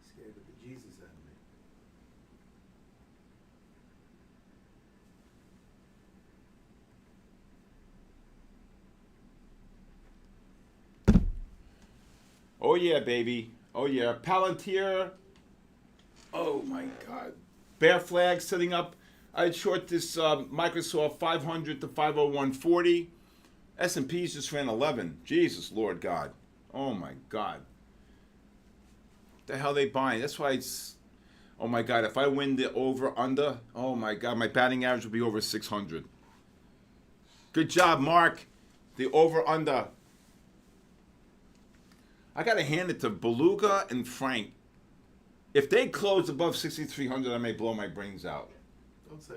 Scared the bejesus out of me. Oh yeah, baby. Oh yeah. Palantir. Oh my God. Bear flag setting up. I'd short this Microsoft 500 to 501.40. S&P's just ran 11. Jesus, Lord God. Oh my God. What the hell they buying? That's why it's. Oh my God. If I win the over under, oh my God, my batting average will be over 600. Good job, Mark. The over under. I got to hand it to Beluga and Frank. If they close above 6,300, I may blow my brains out. Don't say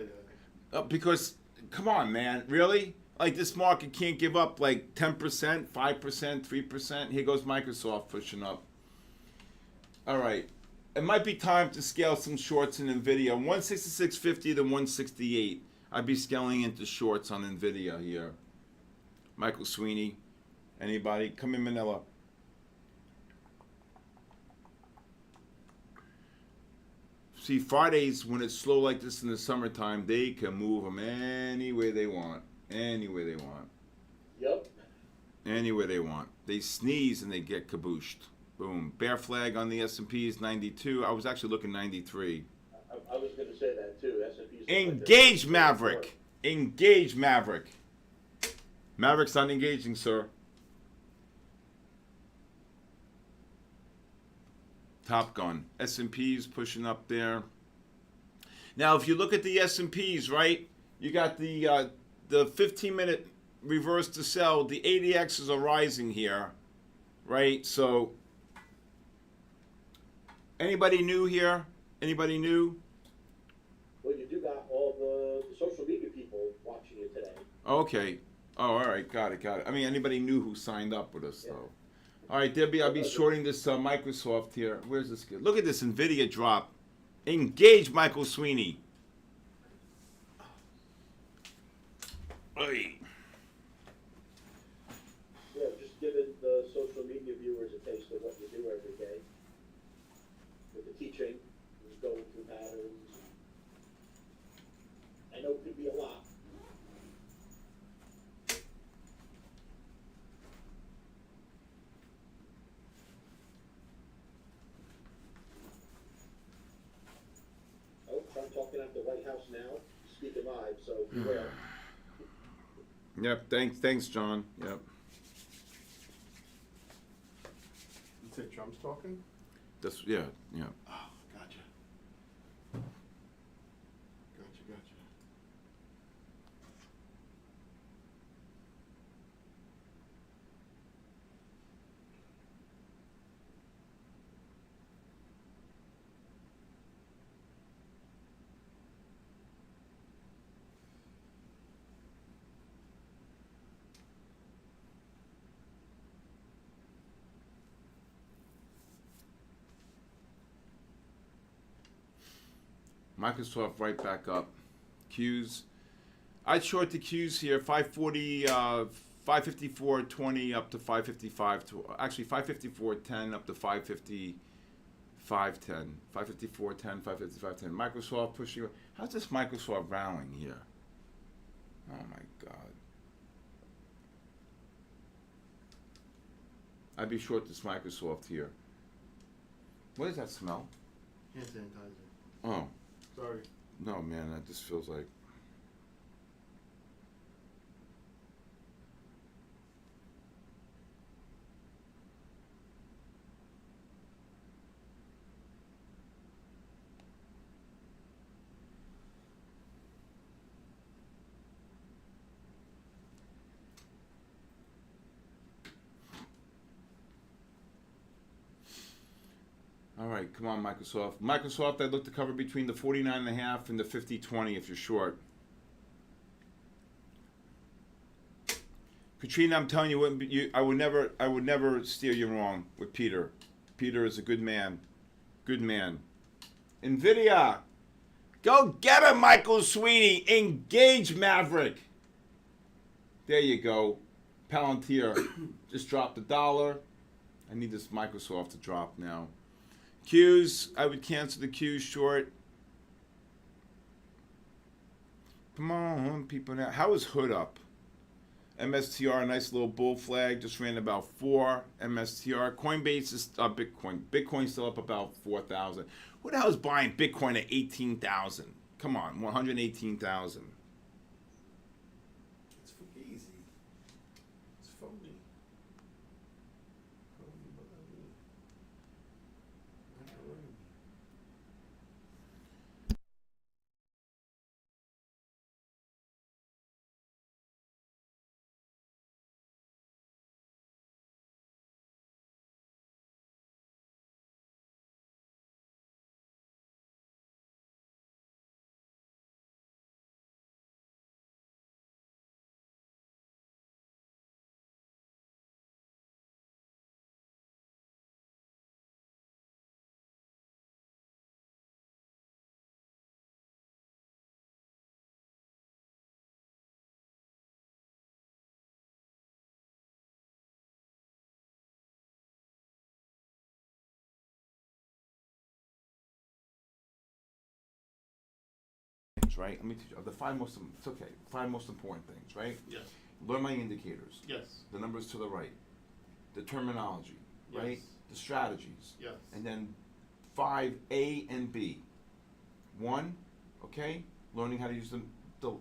that. Because, come on, man. Really? Like, this market can't give up like 10%, 5%, 3%. Here goes Microsoft pushing up. All right. It might be time to scale some shorts in NVIDIA. 166.50 to 168. I'd be scaling into shorts on NVIDIA here. Michael Sweeney. Anybody? Come in, Manila. See, Fridays, when it's slow like this in the summertime, they can move them any way they want. Any way they want. Yep. Any way they want. They sneeze and they get kabooshed. Boom. Bear flag on the S&P is 92. I was actually looking 93. I was going to say that too. S&P's Engage, Maverick. Engage, Maverick. Maverick's not engaging, sir. Top Gun. S&P's pushing up there. Now, if you look at the S&P's, right, you got the 15-minute reverse to sell. The ADXs are rising here, right? So, anybody new here? Anybody new? Well, you do got all the social media people watching you today. Okay. Oh, all right. Got it. I mean, anybody new who signed up with us, though. All right, Debbie, I'll be shorting this Microsoft here. Where's this? Look at this NVIDIA drop. Engage, Michael Sweeney. Oy. Yeah, just giving the social media viewers a taste of what you do every day. With the teaching, and going through patterns. I know it could be a lot. Oh, I'm talking at the White House now, speaking live, so beware. Yep. Thanks, John. Yep. You say Trump's talking? Yeah. Oh, gotcha. Gotcha. Microsoft right back up. Qs. I'd short the Qs here. 540, 554.20 up to 555. Actually, 554.10 up to 550. 510, 554.10, 555.10. Microsoft pushing. How's this Microsoft rallying here? Oh my God. I'd be short this Microsoft here. What does that smell? Hand sanitizer. Oh, Sorry. no, man, that just feels like. All right, come on, Microsoft. Microsoft, I'd look to cover between the 49.5 and the 50.20 if you're short. Katrina, I'm telling you, I would never steer you wrong with Peter. Peter is a good man. Good man. NVIDIA. Go get him, Michael Sweeney. Engage, Maverick. There you go. Palantir just dropped $1. I need this Microsoft to drop now. Qs, I would cancel the Qs short. Come on, people. Now, how is Hood up? MSTR, a nice little bull flag, just ran about 4. MSTR, Coinbase is Bitcoin. Bitcoin's still up about 4,000. Who the hell is buying Bitcoin at 18,000? Come on, 118,000. things, right? Let me teach you the five most. It's okay. Five most important things, right? Yes. Learn my indicators. Yes. The numbers to the right. The terminology, Yes. right? The strategies. Yes. And then 5A and B. 1, okay? Learning how to use the DOM,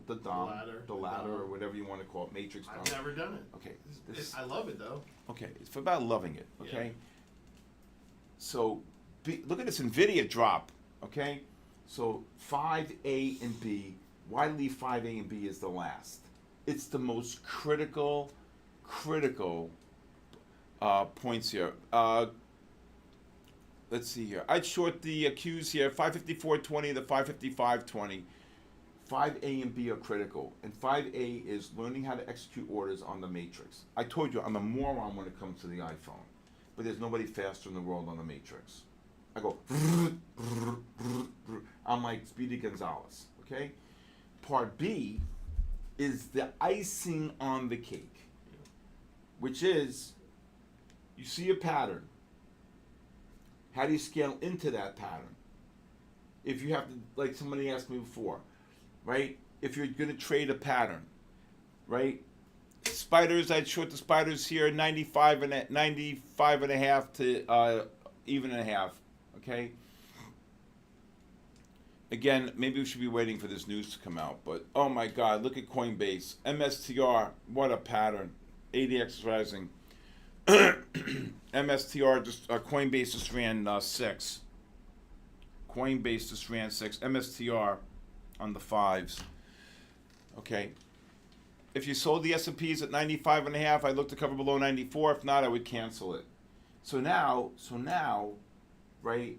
the ladder, or whatever you want to call it, matrix. I've DOM. never done it. Okay. I love it though. Okay, it's about loving it, okay? Yeah. So, look at this NVIDIA drop, okay? So, 5A and B, why leave 5A and B as the last? It's the most critical points here. Let's see here. I'd short the Qs here, 554.20 to 555.20. 5A and B are critical, and 5A is learning how to execute orders on the matrix. I told you I'm a moron when it comes to the iPhone, but there's nobody faster in the world on the matrix. I go, I'm like Speedy Gonzalez, okay? Part B is the icing on the cake, which is, you see a pattern. How do you scale into that pattern? If you have to, like somebody asked me before, right? If you're going to trade a pattern, right? Spiders, I'd short the spiders here, 95 and a half to even and a half, okay? Again, maybe we should be waiting for this news to come out, but oh my God, look at Coinbase. MSTR, what a pattern. ADX rising. MSTR, Coinbase just ran 6. Coinbase just ran 6. MSTR on the 5s. Okay. If you sold the S&Ps at 95 and a half, I'd look to cover below 94. If not, I would cancel it. So now, right,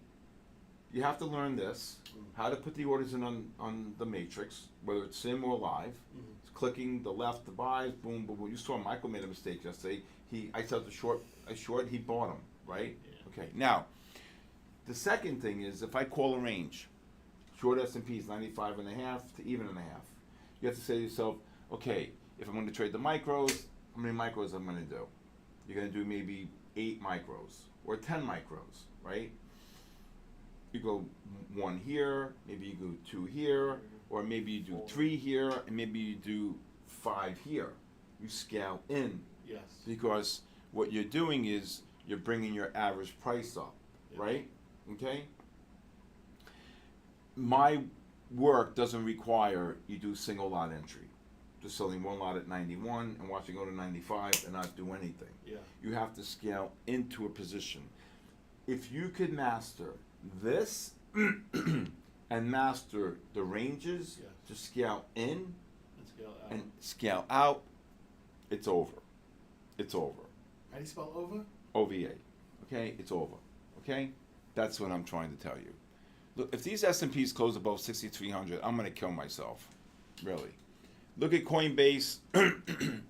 you have to learn this, how to put the orders in on the matrix, whether it's sim or live. Mm-hmm. It's clicking the left, the buys, boom, boom, boom. You saw Michael made a mistake yesterday. I said I short, he bought them, right? Yeah. Okay, now, the second thing is if I call a range, short S&Ps 95 and a half to even and a half, you have to say to yourself, okay, if I'm going to trade the micros, how many micros I'm going to do? You're going to do maybe 8 micros or 10 micros, right? You go 1 here, maybe you go 2 here, or maybe you do 3 here, and maybe you do 5 here. You scale in. Yes. Because what you're doing is you're bringing your average price up, right? Okay? My work doesn't require you do single lot entry. Just selling one lot at 91 and watching go to 95 and not do anything. Yeah. You have to scale into a position. If you could master this and master the ranges to scale in and scale out, it's over. It's over. How do you spell over? OVA. Okay? It's over. Okay? That's what I'm trying to tell you. Look, if these S&Ps close above 6,300, I'm going to kill myself. Really. Look at Coinbase.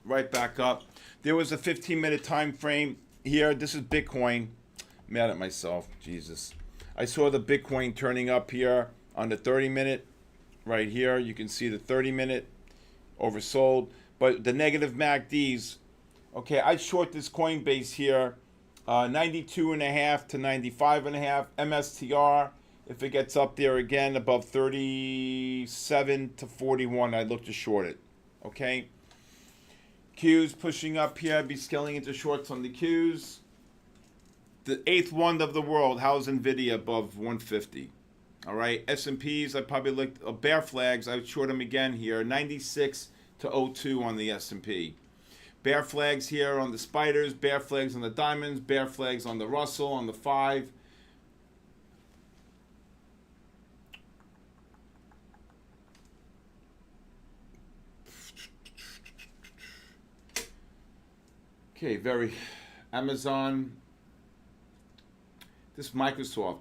Right back up. There was a 15-minute time frame here. This is Bitcoin. Mad at myself. Jesus. I saw the Bitcoin turning up here on the 30-minute. Right here. You can see the 30-minute oversold. But the negative MACDs. Okay, I'd short this Coinbase here. 92.5 to 95.5. MSTR. If it gets up there again above 37 to 41, I'd look to short it. Okay? Qs pushing up here. I'd be scaling into shorts on the Qs. The 8th wonder of the world. How's NVIDIA above 150? All right? S&Ps, I probably looked bear flags. I would short them again here. 96 to 02 on the S&P. Bear flags here on the spiders. Bear flags on the diamonds. Bear flags on the Russell, on the 5. Okay, Amazon. This Microsoft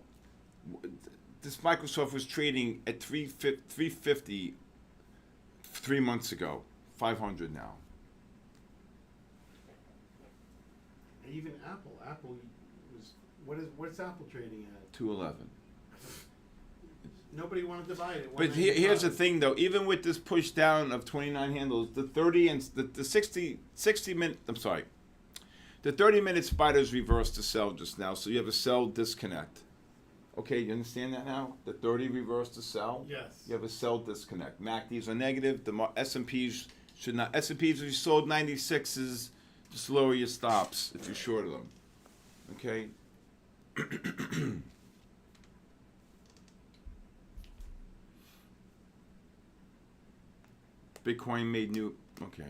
was trading at 350 3 months ago. 500 now. Even Apple was what's Apple trading at? 211. Nobody wanted to buy it. But here's the thing, though. Even with this push down of 29 handles, the 30 and the 60 minute. I'm sorry. The 30-minute spiders reversed the sell just now, so you have a sell disconnect. Okay, you understand that now? The 30 reverse to sell. Yes. You have a sell disconnect. MACDs are negative. The S&Ps should not. S&Ps, if you sold 96s, just lower your stops if you're short of them. Okay. Bitcoin made new. Okay.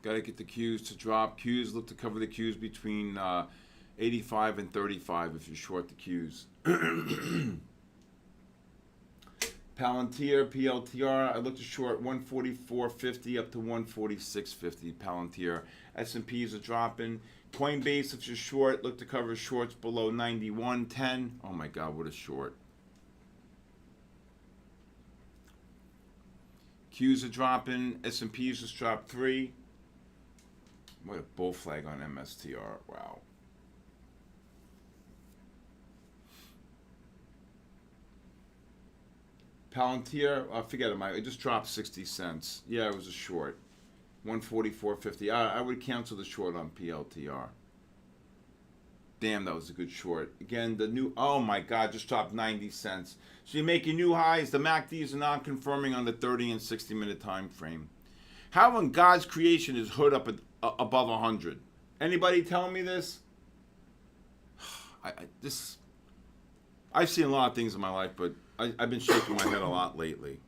Got to get the Qs to drop. Qs look to cover the Qs between 85 and 35 if you short the Qs. Palantir, PLTR, I looked to short 144.50 up to 146.50. Palantir. S&Ps are dropping. Coinbase, if you're short, look to cover shorts below 91.10. Oh my God, what a short. Qs are dropping. S&Ps just dropped 3. What a bull flag on MSTR. Wow. Palantir, forget it, it just dropped 60 cents. Yeah, it was a short. 144.50. I would cancel the short on PLTR. Damn, that was a good short. Again, the new, oh my God, just dropped 90 cents. So you're making new highs. The MACDs are not confirming on the 30 and 60 minute time frame. How in God's creation is hood up above 100? Anybody telling me this? I've seen a lot of things in my life, but I've been shaking my head a lot lately.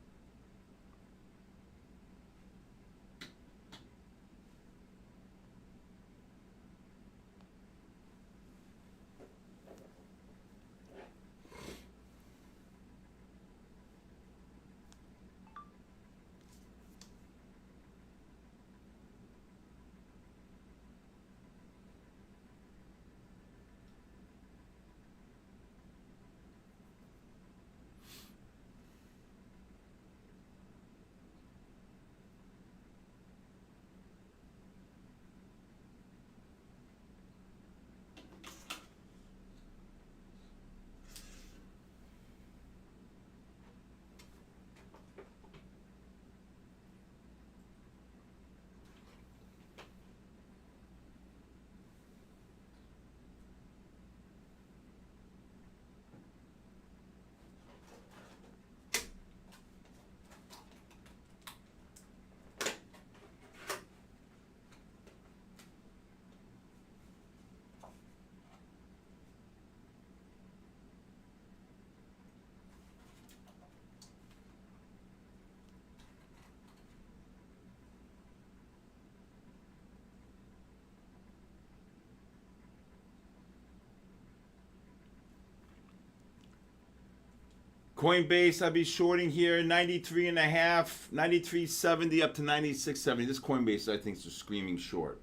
Coinbase, I'll be shorting here 93 and a half, 93.70 up to 96.70. This Coinbase, I think, is a screaming short.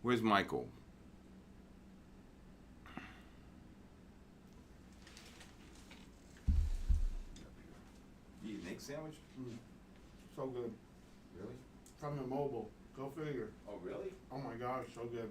Where's Michael? You eat an egg sandwich? So good. Really? From the mobile. Go figure. Oh, really? Oh my gosh, so good.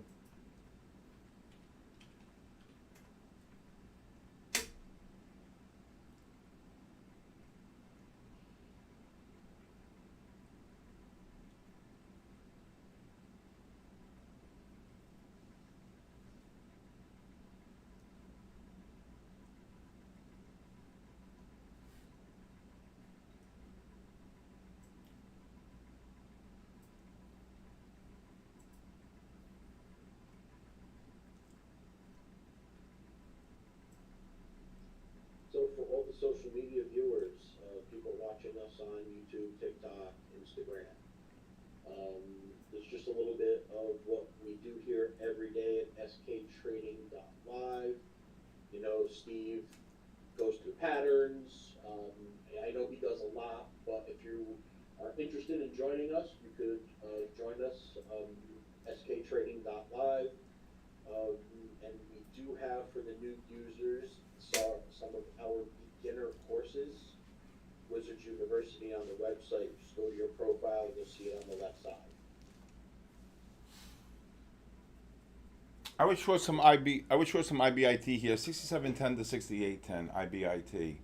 So for all the social media viewers, people watching us on YouTube, TikTok, Instagram, There's just a little bit of what we do here every day at sktrading.live. You know, Steve goes through patterns. I know he does a lot, but if you are interested in joining us, you could join us sktrading.live. And we do have for the new users some of our beginner courses. Wizards University on the website. Just go to your profile and you'll see it on the left side. I would show some IBIT here, 67.10 to 68.10 IBIT.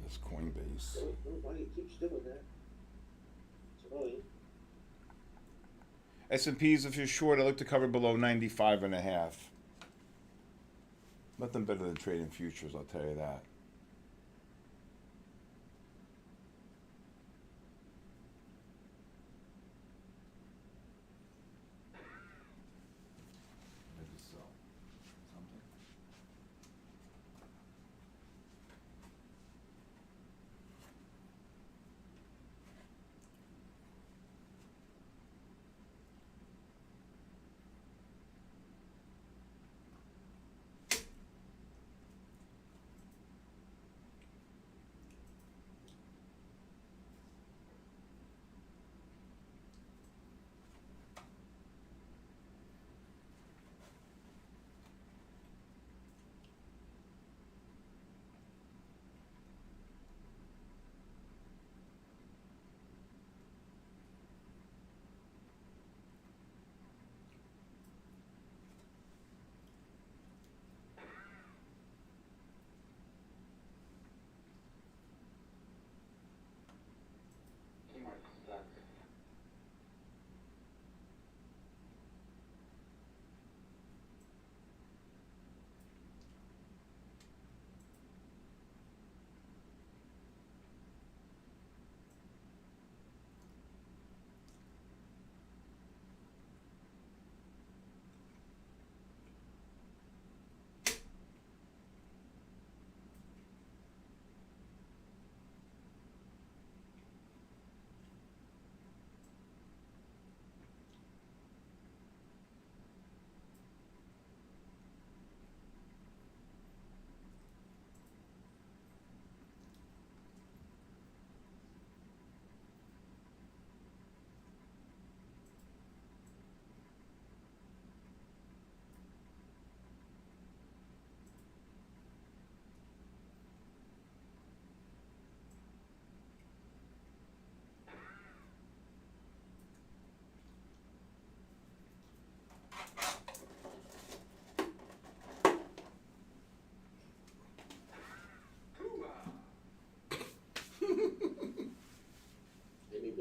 This Coinbase. Why do you keep doing that? It's annoying. S&Ps, if you're short, I look to cover below 95.5. Nothing better than trading futures, I'll tell you that.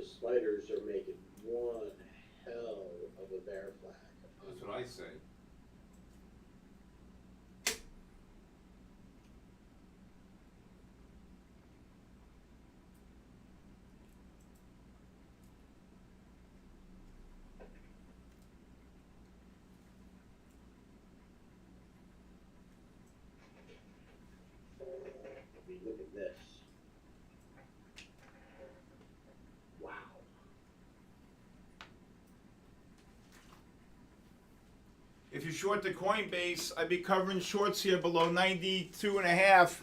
Spiders are making one hell of a bear flag. That's what I say. I mean, look at this. Wow. If you're short the Coinbase, I'd be covering shorts here below 92.5.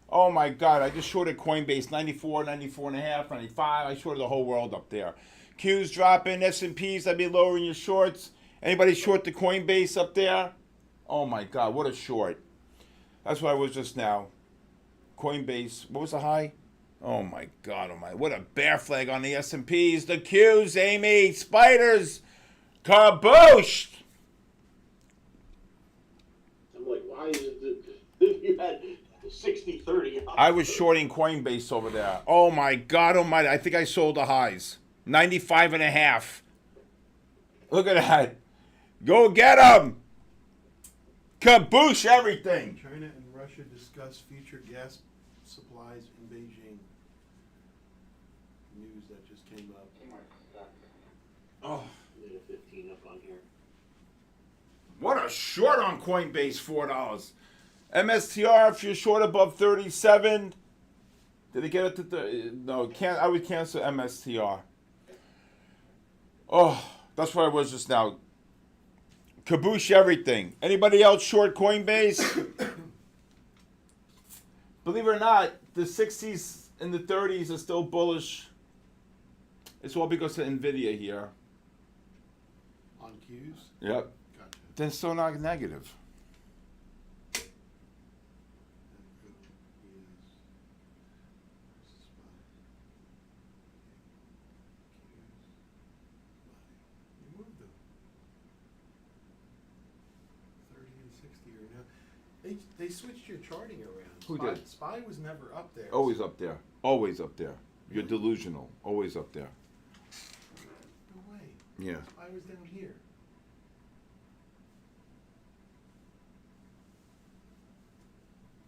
Oh my God, I just shorted Coinbase, 94, 94.5, 95. I shorted the whole world up there. Q's dropping, S&Ps, I'd be lowering your shorts. Anybody short the Coinbase up there? Oh my God, what a short. That's what I was just now. Coinbase, what was the high? Oh my God, oh my, what a bear flag on the S&Ps. The Q's, Amy, spiders, kabooshed. I'm like, why is it, you had 60-30. I was shorting Coinbase over there. Oh my God almighty, I think I sold the highs. 95.5. Look at that. Go get them. Kaboosh everything. China and Russia discuss future gas supplies in Beijing. News that just came up. Oh, Minute 15 up on here. what a short on Coinbase, $4. MSTR, if you're short above 37, Did it get it to the? No, can't. I would cancel MSTR. Oh, that's where I was just now. Kaboosh everything. Anybody else short Coinbase? Believe it or not, the 60s and the 30s are still bullish. It's all because of Nvidia here. On Qs? Yep. Gotcha. Then still not negative. You moved them. 30 and 60 are now. They switched your charting around. Who Spy, did? Spy was never up there. Always up there. Always up there. You're delusional. Always up there. No way. Yeah. Spy was down here.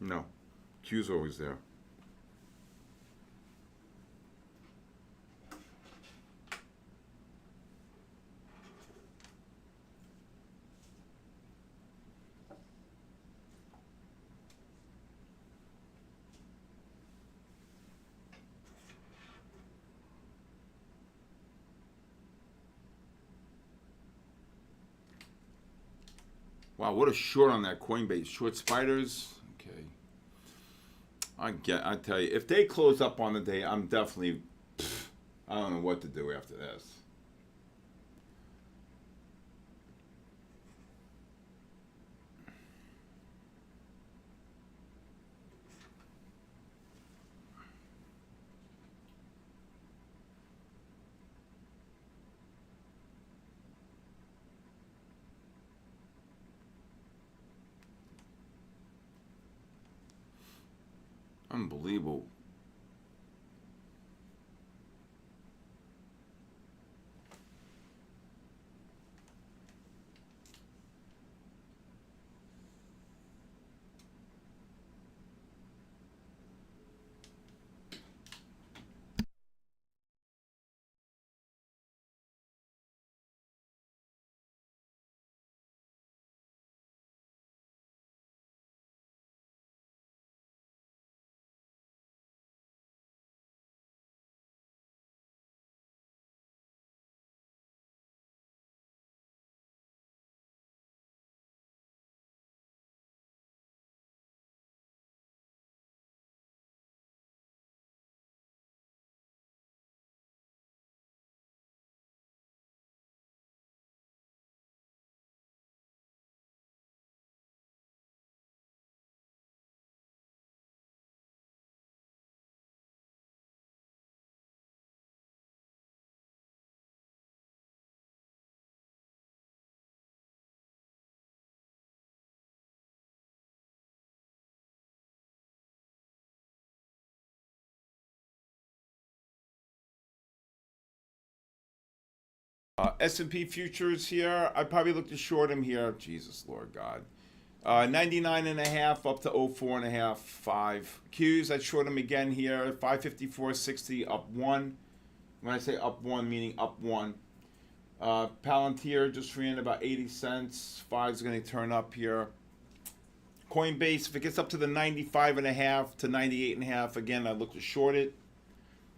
No. Q's always there. Wow, what a short on that Coinbase. Short spiders. Okay. I tell you, if they close up on the day, I'm definitely, I don't know what to do after this. Unbelievable. S&P futures here. I probably look to short him here. Jesus, Lord God. 99 and a half up to 04 and a half, 5. Qs, I'd short him again here. 554.60 up 1. When I say up 1, meaning up 1. Palantir just ran about 80 cents. 5's going to turn up here. Coinbase, if it gets up to the 95 and a half to 98 and a half, again, I'd look to short it.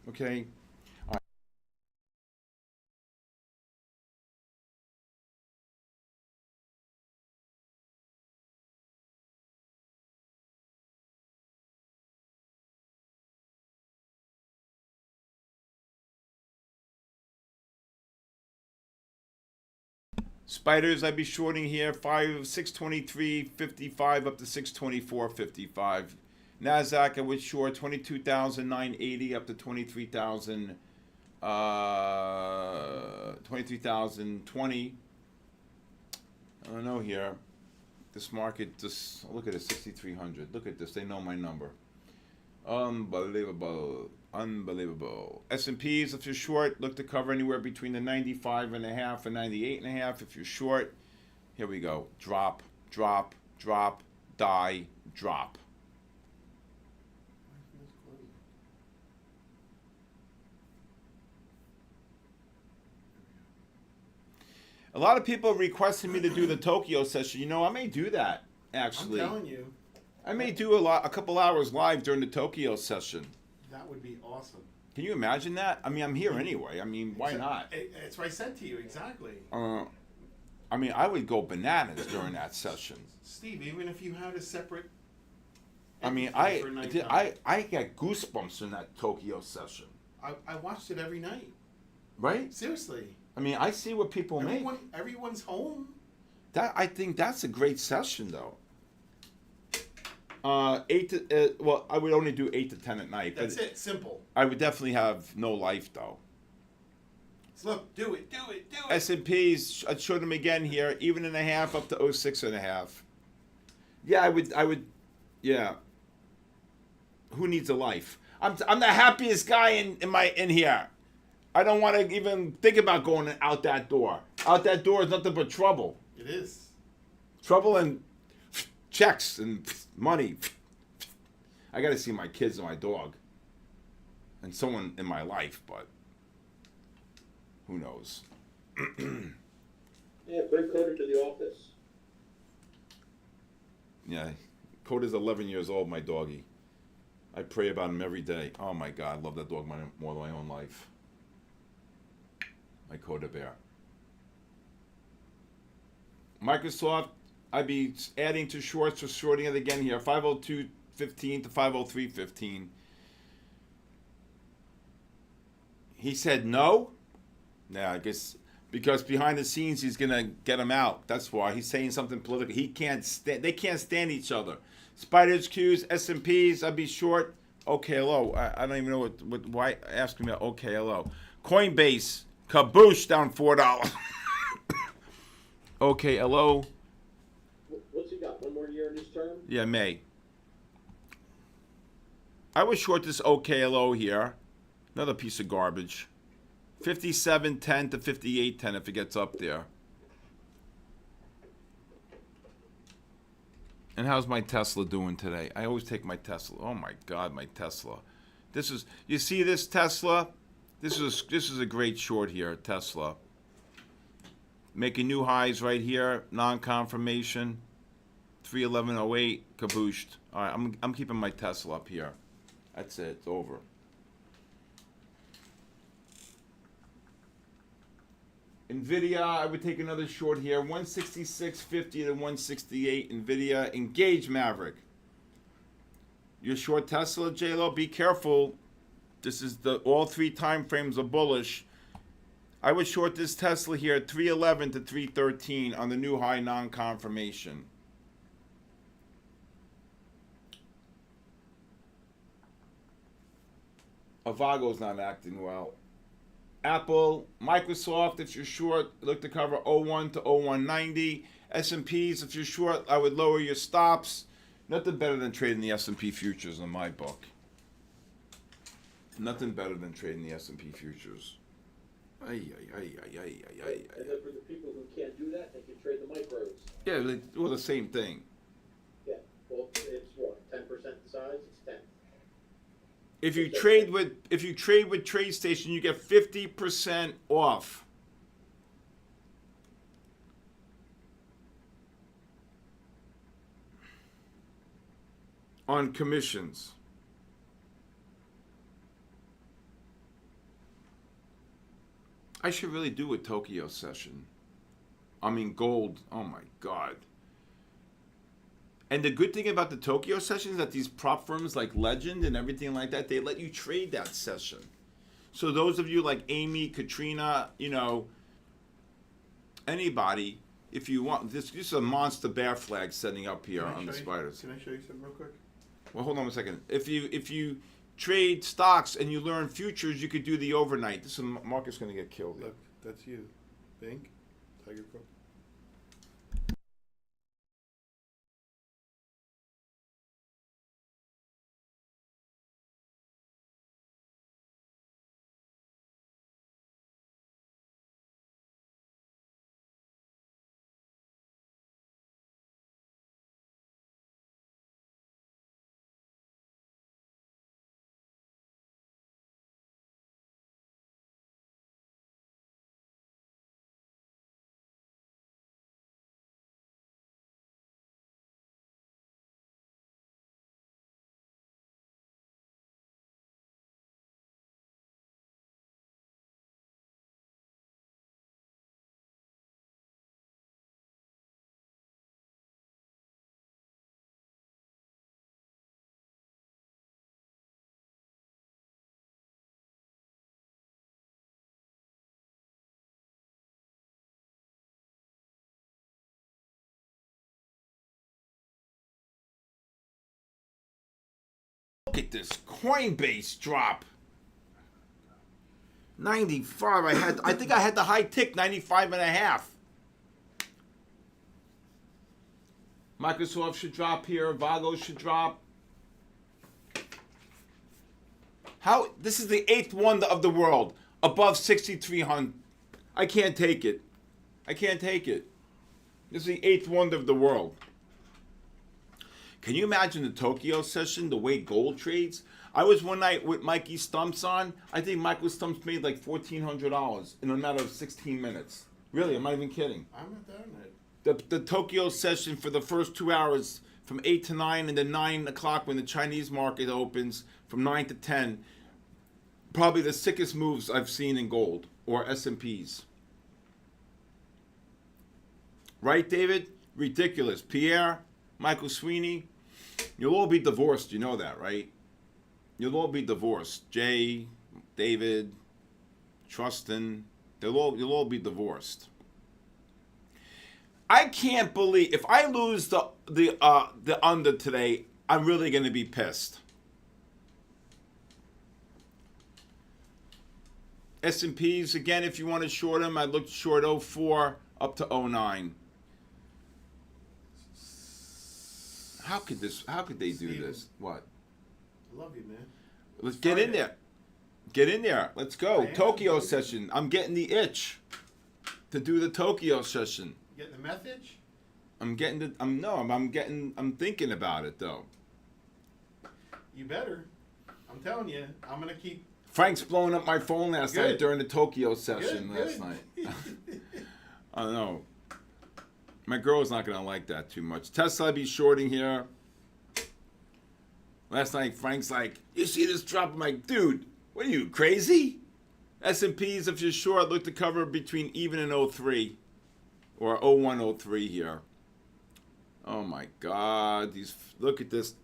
Okay. Spiders, I'd be shorting here 623.55 up to 624.55. Nasdaq, I would short 22,980 up to 23,020. I don't know here. This market just look at it, 6,300. Look at this. They know my number. Unbelievable. S&Ps, if you're short, look to cover anywhere between the 95 and a half and 98 and a half. If you're short, here we go. Drop, drop, drop, die, drop. A lot of people requested me to do the Tokyo session. You know, I may do that, actually. I'm telling you. I may do a couple hours live during the Tokyo session. That would be awesome. Can you imagine that? I mean, I'm here anyway. I mean, why not? That's what I said to you, exactly. I mean, I would go bananas during that session. Steve, even if you had a separate I mean, entity for nighttime. I get goosebumps in that Tokyo session, I watched it every night. right? Seriously. I mean, I see what people make. Everyone's home. I think that's a great session, though. 8 to well, I would only do 8 to 10 at night. That's but it. Simple. I would definitely have no life, though. So look, do it. S&Ps, I showed them again here, even and a half up to 06.5. Yeah, I would, yeah. Who needs a life? I'm the happiest guy in here. I don't want to even think about going out that door. Out that door is nothing but trouble. It is. Trouble and checks and money. I got to see my kids and my dog. And someone in my life, but who knows? Yeah, bring Coda to the office. Yeah, Coda's 11 years old, my doggy. I pray about him every day. Oh my God, I love that dog more than my own life. My Coda bear. Microsoft, I'd be adding to shorts for shorting it again here. 502.15 to 503.15. He said no. Yeah, I guess because behind the scenes he's gonna get him out. That's why he's saying something political. He can't stand. They can't stand each other. Spiders, Qs, S&Ps. I'd be short. OKLO. I don't even know why asking me about OKLO. Coinbase. Kaboosh down $4. OKLO. What's he got? One more year in his term? Yeah, May. I would short this OKLO here. Another piece of garbage. 57.10 to 58.10 if it gets up there. And how's my Tesla doing today? I always take my Tesla. Oh my God, my Tesla. You see this Tesla? This is a great short here, Tesla. Making new highs right here, non-confirmation. 311.08, kabooshed. All right, I'm keeping my Tesla up here. That's it. It's over. NVIDIA, I would take another short here. 166.50 to 168. NVIDIA, engage Maverick. You're short Tesla, J-Lo? Be careful. This is all three time frames are bullish. I would short this Tesla here at 311 to 313 on the new high non-confirmation. Avago's not acting well. Apple, Microsoft, if you're short, look to cover 01 to 0190. S&Ps, if you're short, I would lower your stops. Nothing better than trading the S&P futures in my book. Nothing better than trading the S&P futures. And then for the people who can't do that, they can trade the micros. Yeah, well, the same thing. Yeah, well, it's what, 10% the size? It's 10. If you trade with TradeStation, you get 50% off. On commissions. I should really do a Tokyo session. I mean, gold. Oh my God. And the good thing about the Tokyo session is that these prop firms like Legend and everything like that, they let you trade that session. So those of you like Amy, Katrina, anybody, if you want, this is a monster bear flag setting up here on the spiders. Can I show you something real quick? Well, hold on a second. If you trade stocks and you learn futures, you could do the overnight. This is Marcus going to get killed. Look, that's you. Bink, Tiger Pro. Look at this Coinbase drop. 95. I think I had the high tick 95 and a half. Microsoft should drop here. Vago should drop. How? This is the 8th wonder of the world. Above 6,300. I can't take it. I can't take it. This is the 8th wonder of the world. Can you imagine the Tokyo session, the way gold trades? I was one night with Mikey Stumps on. I think Michael Stumps made like $1,400 in a matter of 16 minutes. Really, I'm not even kidding. I'm not down it. The Tokyo session for the first 2 hours from 8 to 9 and then 9 o'clock when the Chinese market opens from 9 to 10. Probably the sickest moves I've seen in gold or S&Ps. Right, David? Ridiculous. Pierre, Michael Sweeney, you'll all be divorced. You know that, right? You'll all be divorced. Jay, David, Trustin, you'll all be divorced. I can't believe if I lose the under today, I'm really going to be pissed. S&Ps again, if you want to short them, I looked short 04 up to 09. How could they do this? What? I love you, man. Let's get in there. Get in there. Let's go. Tokyo session. I'm getting the itch to do the Tokyo session. You getting the message? I'm thinking about it though. You better. I'm telling you, I'm gonna keep. Frank's blowing up my phone last night during the Tokyo session Good. night. I don't know. My girl's not going to like that too much. Tesla, I'd be shorting here. Last night, Frank's like, you see this drop? I'm like, dude, what are you, crazy? S&Ps, if you're short, look to cover between even and 03. Or 01, 03 here. Oh, my God. Look at this.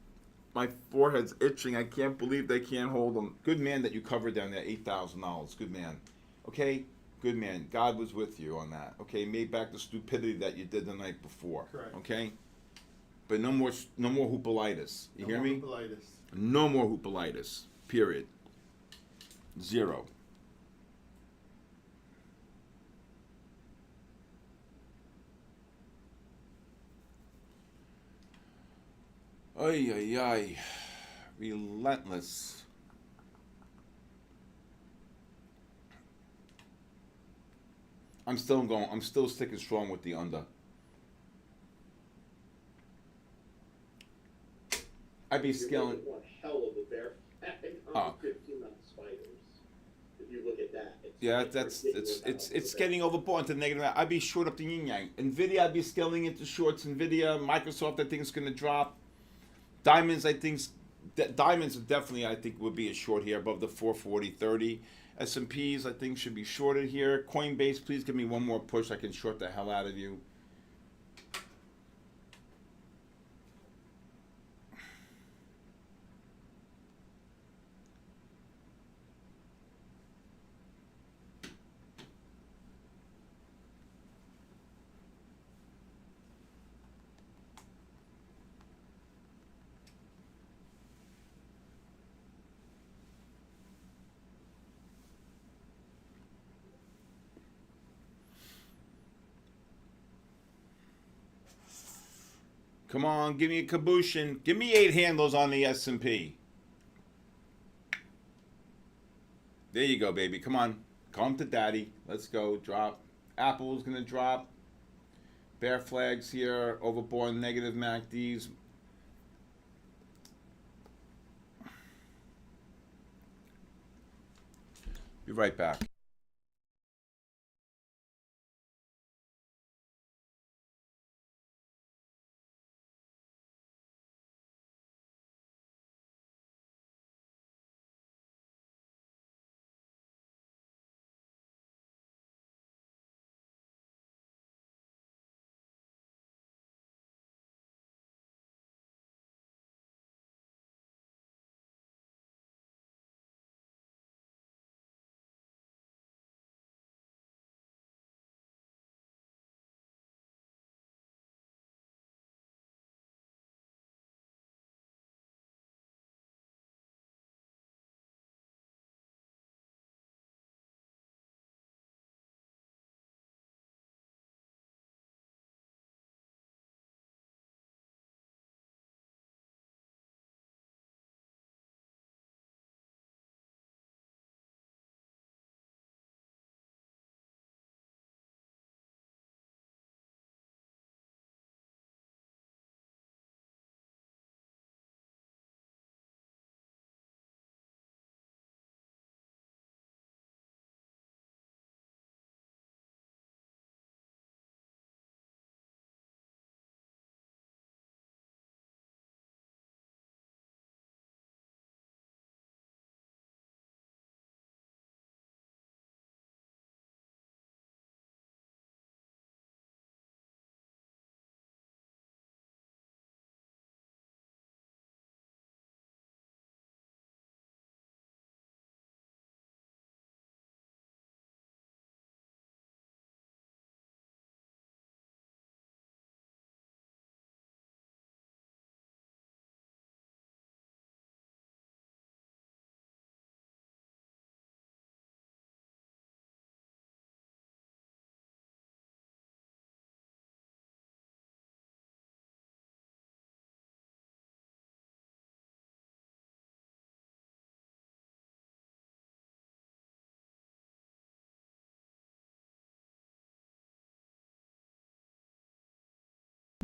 My forehead's itching. I can't believe they can't hold them. Good man that you covered down there, $8,000. Good man. Okay? Good man. God was with you on that. Okay? Made back the stupidity that you did the night before. Correct. Okay? But no more hoopalitis. You hear me? Hoopalitis. No more hoopalitis. Period. 0. Ay, ay, ay. Relentless. I'm still sticking strong with the under. I'd be scaling. One hell of a bear on 15-month spiders. If you look at that, it's getting overbought into negative. I'd be short up the yin yang. Nvidia, I'd be scaling into shorts. Nvidia, Microsoft, I think is going to drop. Diamonds, diamonds definitely, I think, would be a short here above the 440.30. S&Ps, I think, should be shorted here. Coinbase, please give me one more push. I can short the hell out of you. Come on, give me a cabooshin. Give me 8 handles on the S&P. There you go, baby. Come on. Come to daddy. Let's go. Drop. Apple's going to drop. Bear flags here. Overbought negative MACDs. Be right back.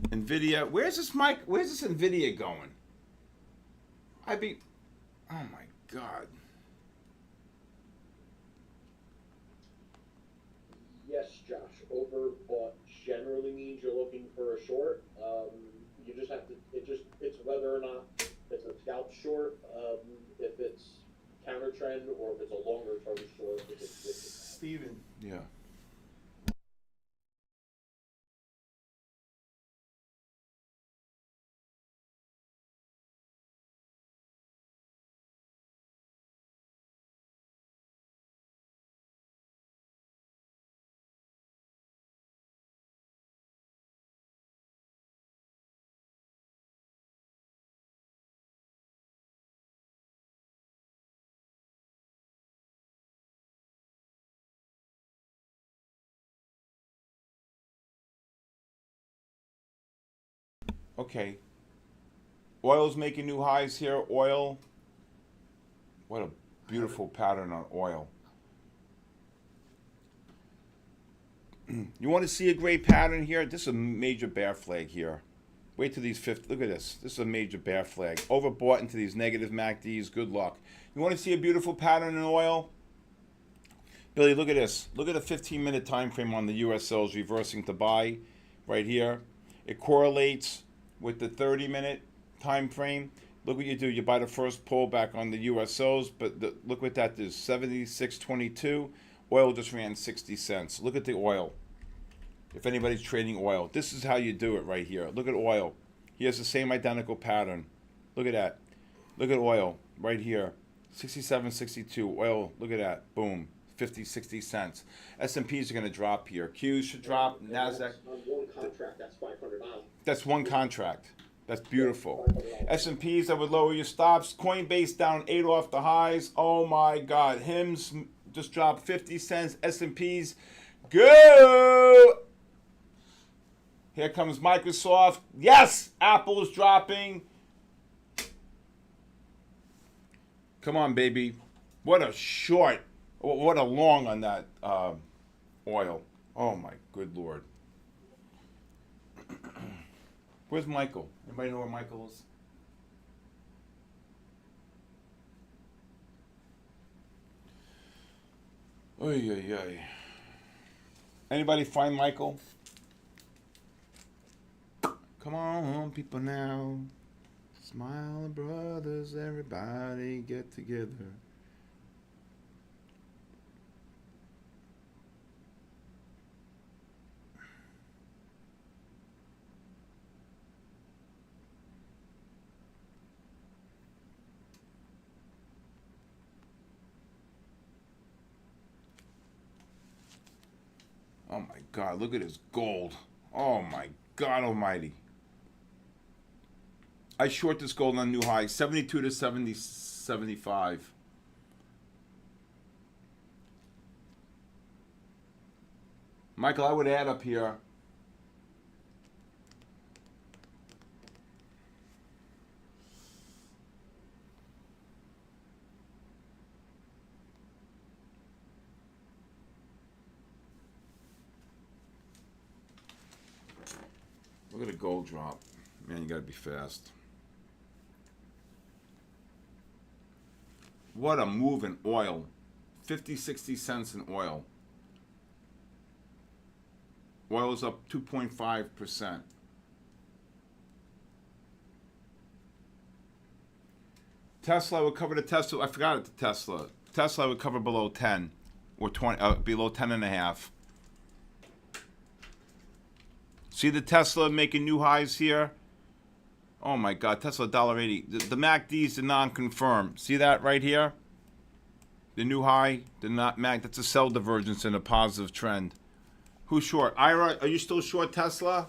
NVIDIA. Where's this mic? Where's this NVIDIA going? Oh my God. Yes, Josh. Overbought generally means you're looking for a short. You just have to. It's whether or not it's a scalp short. If it's counter trend or if it's a longer term short. If it's Steven, Yeah. Okay. Oil's making new highs here. Oil. What a beautiful pattern on oil. You want to see a great pattern here? This is a major bear flag here. Wait till these 50. Look at this. This is a major bear flag. Overbought into these negative MACDs. Good luck. You want to see a beautiful pattern in oil? Billy, look at this. Look at the 15-minute time frame on the USLs reversing to buy right here. It correlates with the 30-minute time frame. Look what you do. You buy the first pullback on the USOs, but look what that is. 76.22. Oil just ran 60 cents. Look at the oil. If anybody's trading oil, this is how you do it right here. Look at oil. He has the same identical pattern. Look at that. Look at oil right here. 67.62. Oil, look at that. Boom. 50, 60 cents. S&Ps are going to drop here. Qs should drop. NASDAQ. on one contract, that's $500. That's one contract. That's beautiful. S&Ps, I would lower your stops. Coinbase down 8 off the highs. Oh my God. HIMS just dropped 50 cents. S&Ps, go! Here comes Microsoft. Yes! Apple is dropping. Come on, baby. What a short. What a long on that oil. Oh my good Lord. Where's Michael? Anybody know where Michael is? Oy, oy, oy. Anybody find Michael? Come on, people now. Smile, brothers, everybody get together. Oh my God, look at his gold. Oh my God almighty. I short this gold on new high, 72 to 70, 75. Michael, I would add up here. Look at the gold drop. Man, you gotta be fast. What a move in oil. 50, 60 cents in oil. Oil is up 2.5%. Tesla would cover the Tesla. I forgot it, the Tesla. Tesla would cover below 10 or 20, below 10 and a half. See the Tesla making new highs here? Oh my God, Tesla $1.80. The MACD is the non-confirm. See that right here? The new high, the not MAC. That's a sell divergence in a positive trend. Who's short? Ira, are you still short Tesla?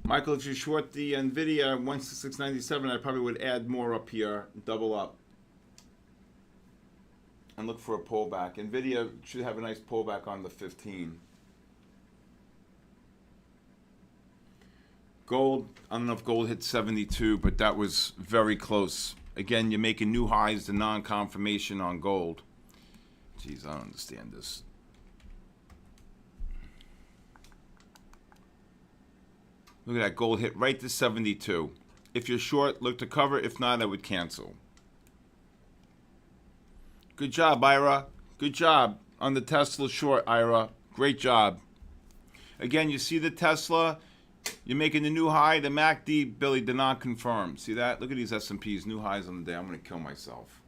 Michael, if you short the NVIDIA 166.97, I probably would add more up here, double up, and look for a pullback. NVIDIA should have a nice pullback on the 15. Gold, I don't know if gold hit 72, but that was very close. Again, you're making new highs, the non-confirmation on gold. Jeez, I don't understand this. Look at that, gold hit right to 72. If you're short, look to cover. If not, I would cancel. Good job, Ira. Good job on the Tesla short, Ira. Great job. Again, you see the Tesla, you're making the new high. The MACD, Billy, did not confirm. See that? Look at these S&Ps, new highs on the day. I'm going to kill myself.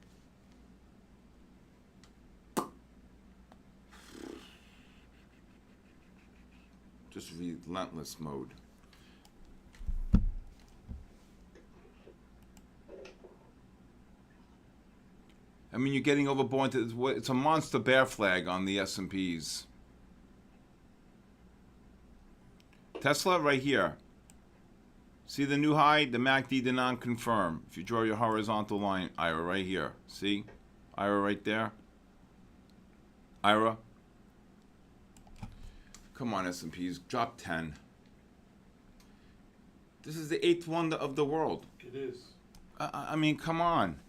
Just relentless mode. I mean, you're getting overbought. It's a monster bear flag on the S&Ps. Tesla right here. See the new high? The MACD did not confirm. If you draw your horizontal line, IRA right here. See? IRA right there. IRA. Come on, S&Ps. Drop 10. This is the 8th wonder of the world. It is. I mean, come on.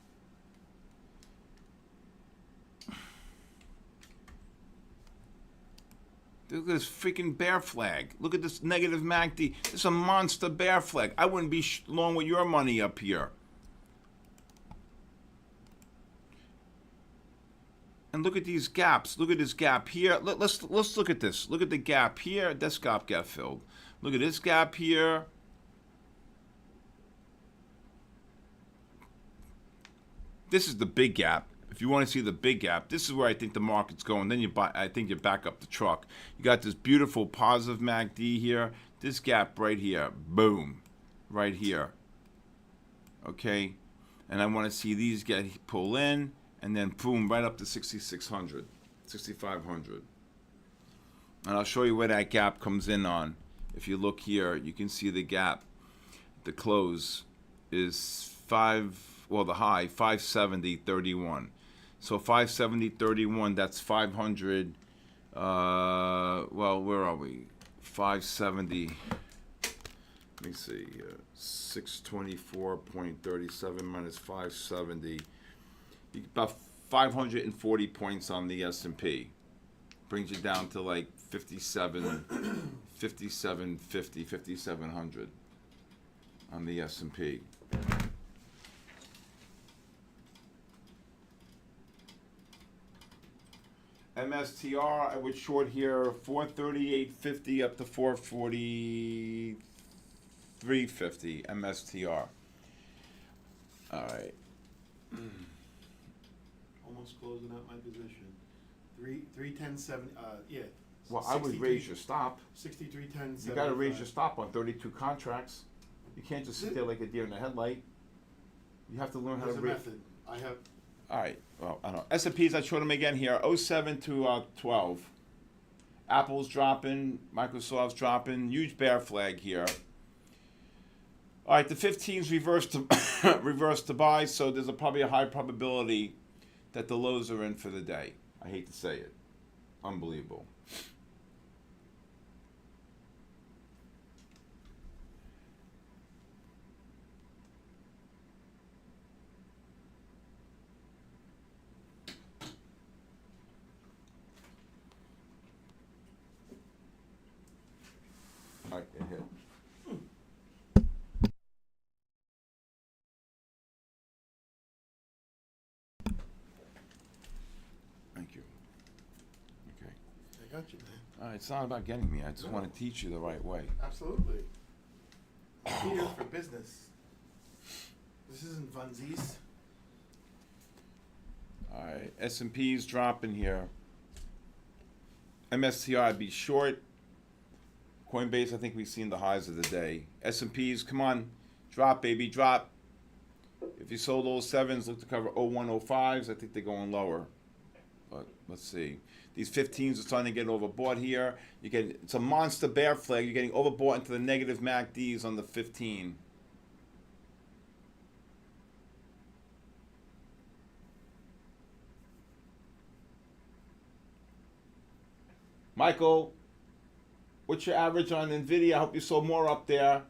Look at this freaking bear flag. Look at this negative MACD. This is a monster bear flag. I wouldn't be long with your money up here. And look at these gaps. Look at this gap here. Let's look at this. Look at the gap here. This gap got filled. Look at this gap here. This is the big gap. If you want to see the big gap, this is where I think the market's going. Then I think you back up the truck. You got this beautiful positive MACD here. This gap right here. Boom. Right here. Okay? And I want to see these pull in. And then boom, right up to 6,600. 6,500. And I'll show you where that gap comes in on. If you look here, you can see the gap. The close is the high, 570.31. So 570.31, that's 500, well, where are we? 570, let me see, 624.37 minus 570, about 540 points on the S&P. Brings you down to like 5,700 on the S&P. MSTR, I would short here 438.50 up to 443.50 MSTR. All right. Almost closing out my position. 310.70. Yeah. Well, I would raise your stop. 63.10. You got to raise your stop on 32 contracts. You can't just sit there like a deer in the headlight. You have to learn how to There's a method. I have. All right. Well, I don't know. S&Ps, I short them again here. 07 to 12. Apple's dropping. Microsoft's dropping. Huge bear flag here. All right. The 15's reversed to reversed to buy. So there's probably a high probability that the lows are in for the day. I hate to say it. Unbelievable. All right, it hit. Thank you. Okay. I got you, man. All right, it's not about getting me. I just want to teach you the right way. Absolutely. I'm here for business. This isn't funsies. All right, S&P's dropping here. MSCI, I'd be short. Coinbase, I think we've seen the highs of the day. S&Ps, come on, drop, baby, drop. If you sold those 7s, look to cover 0105s. I think they're going lower. But let's see. These 15s are starting to get overbought here. It's a monster bear flag. You're getting overbought into the negative MACDs on the 15. Michael, what's your average on NVIDIA? I hope you saw more up there.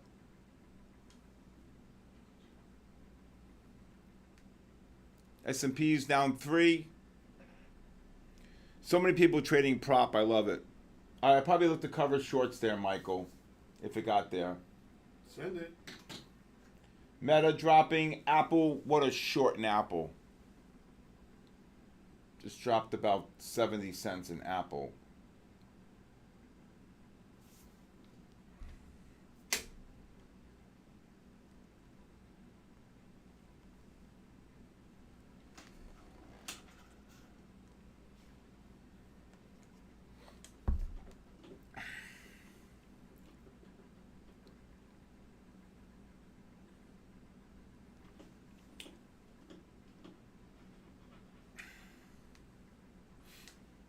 S&P's down 3. So many people trading prop. I love it. I probably look to cover shorts there, Michael, if it got there. Send it. Meta dropping. Apple, what a short in Apple. Just dropped about 70 cents in Apple.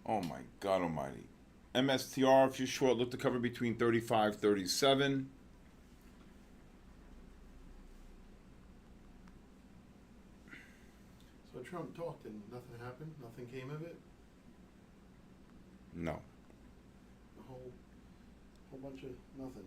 Oh my God almighty. MSTR, if you're short, look to cover between 35, 37. So Trump talked and nothing happened, nothing came of it, No. a whole bunch of nothing.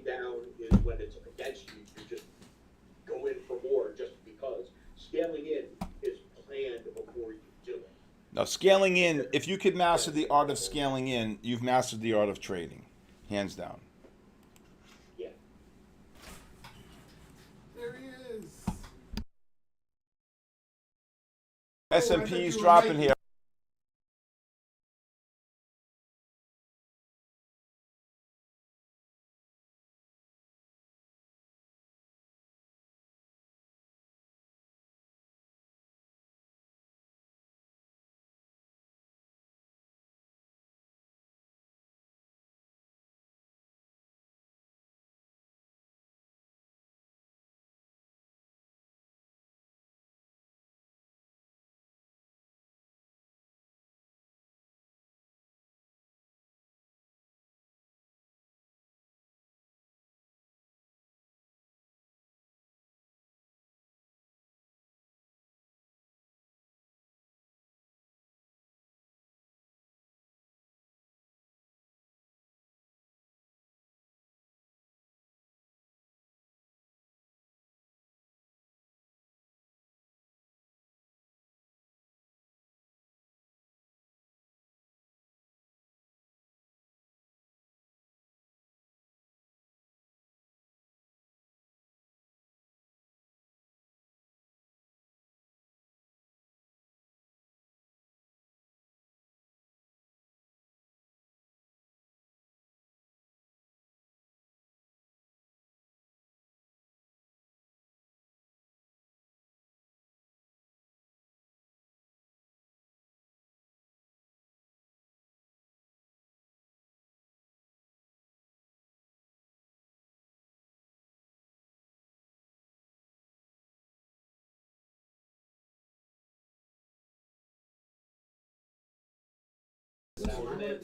down is when it's against you, you just go in for more just because. Scaling in is planned before you do it. Now, scaling in, if you could master the art of scaling in, you've mastered the art of trading, hands down. Yeah. There he is. S&P's dropping here.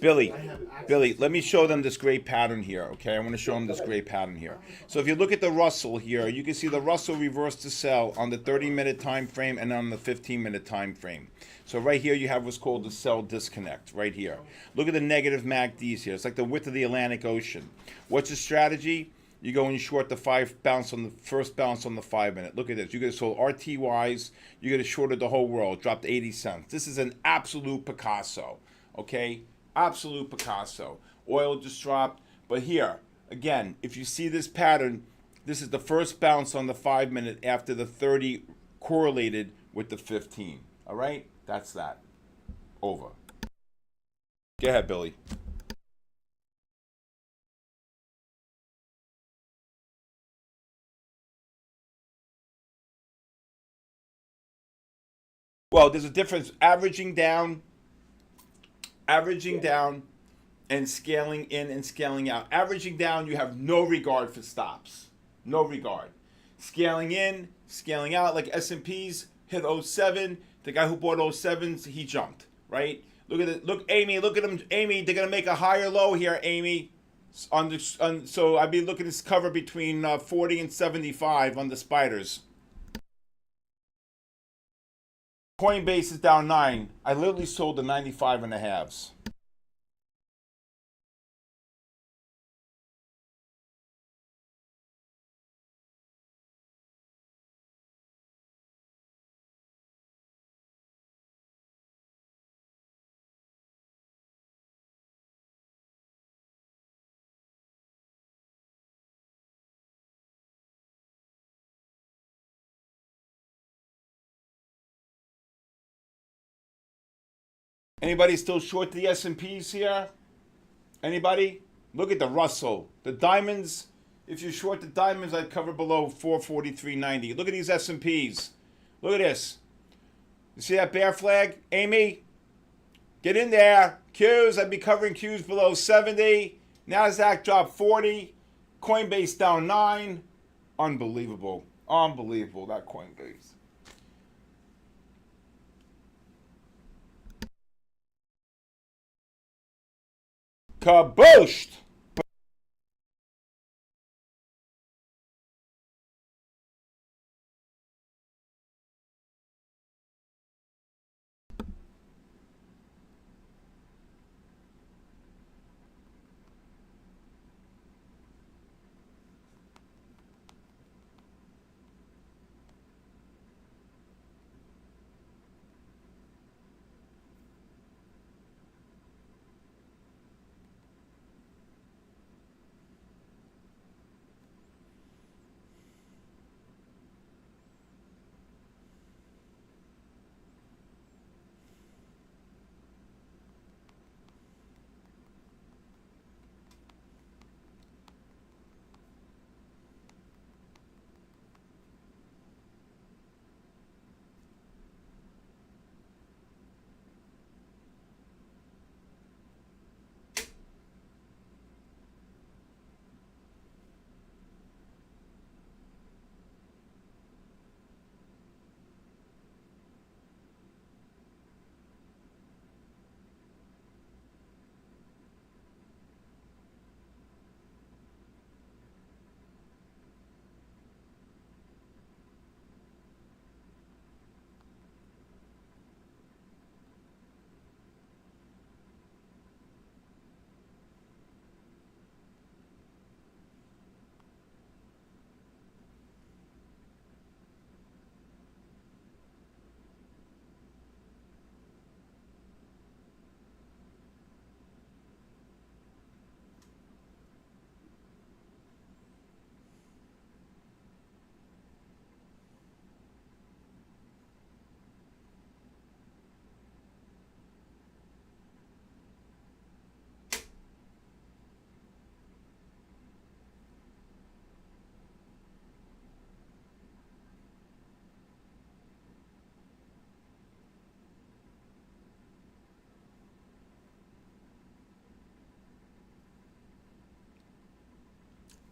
Billy, let me show them this great pattern here, okay? I want to show them this great pattern here. So if you look at the Russell here, you can see the Russell reversed to sell on the 30-minute time frame and on the 15-minute time frame. So right here you have what's called the sell disconnect, right here. Look at the negative MACDs here. It's like the width of the Atlantic Ocean. What's the strategy? You go and short the first bounce on the 5-minute. Look at this. You get sold RTYs. You get it shorted the whole world. Dropped 80 cents. This is an absolute Picasso. Okay? Absolute Picasso. Oil just dropped. But here, again, if you see this pattern, this is the first bounce on the 5-minute after the 30 correlated with the 15. All right? That's that. Over. Go ahead, Billy. Well, there's a difference. Averaging down and scaling in and scaling out. Averaging down, you have no regard for stops. No regard. Scaling in, scaling out, like S&Ps hit 07. The guy who bought 07s, he jumped, right? Look at it. Look, Amy, look at him. Amy, they're going to make a higher low here, Amy. So I'd be looking at this cover between 40 and 75 on the spiders. Coinbase is down 9. I literally sold the 95 and a halves. Anybody still short the S&Ps here? Anybody? Look at the Russell. The diamonds, if you short the diamonds, I'd cover below 443.90. Look at these S&Ps. Look at this. You see that bear flag? Amy, get in there. Qs, I'd be covering Qs below 70. NASDAQ dropped 40. Coinbase down 9. Unbelievable. Unbelievable, that Coinbase. Kabooshed!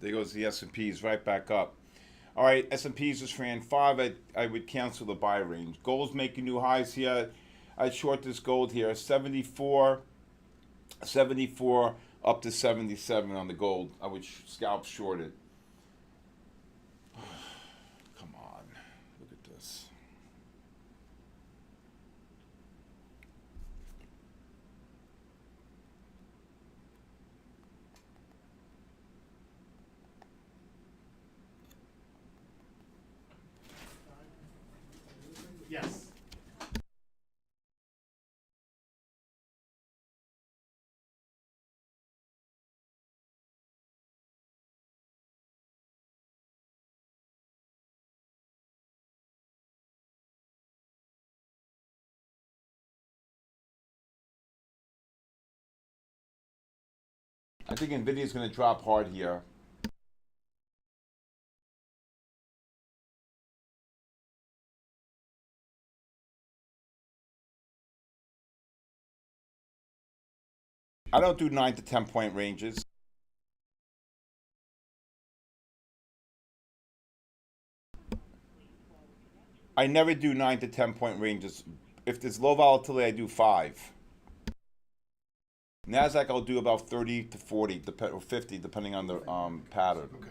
There goes the S&Ps right back up. All right, S&Ps just ran 5. I would cancel the buy range. Gold's making new highs here. I'd short this gold here, 74 up to 77 on the gold. I would scalp short it. Come on, look at this. Yes. I think Nvidia's going to drop hard here. I don't do 9 to 10 point ranges. I never do 9 to 10 point ranges. If there's low volatility, I do 5. Nasdaq, I'll do about 30 to 40, or 50, depending on the pattern. Okay.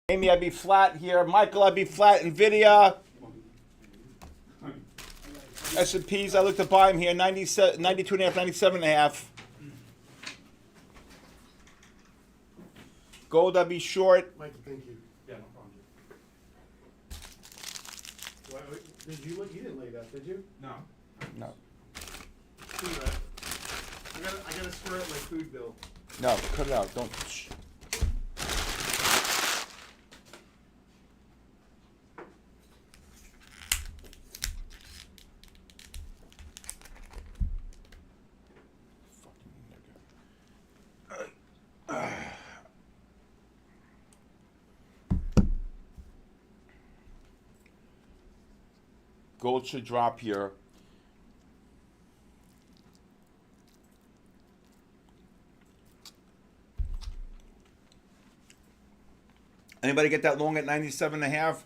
Amy, I'd be flat here. Michael, I'd be flat. Nvidia. S&Ps, I look to buy them here, 97, 92 and a half, 97 and a half. Gold, I'd be short. Michael, thank you. Yeah, no problem. Did you didn't lay that, did you? No. No, See that? I gotta square up my food bill. no, cut it out. Don't. Shh. Gold should drop here. Anybody get that long at 97.5?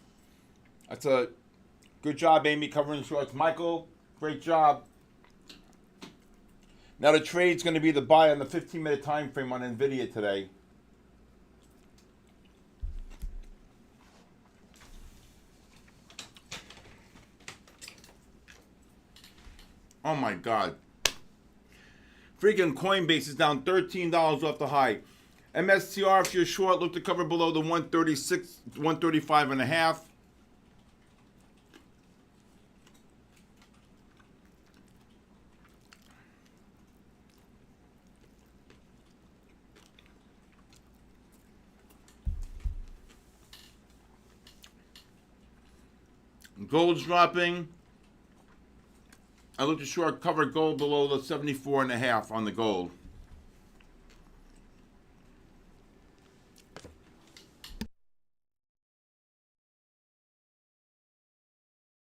That's a good job, Amy, covering shorts. Michael, great job. Now the trade's going to be the buy on the 15-minute time frame on NVIDIA today. Oh my God. Freaking Coinbase is down $13 off the high. MSTR, if you're short, look to cover below the 136, 135 and a half. Gold's dropping. I look to short cover gold below the 74 and a half on the gold.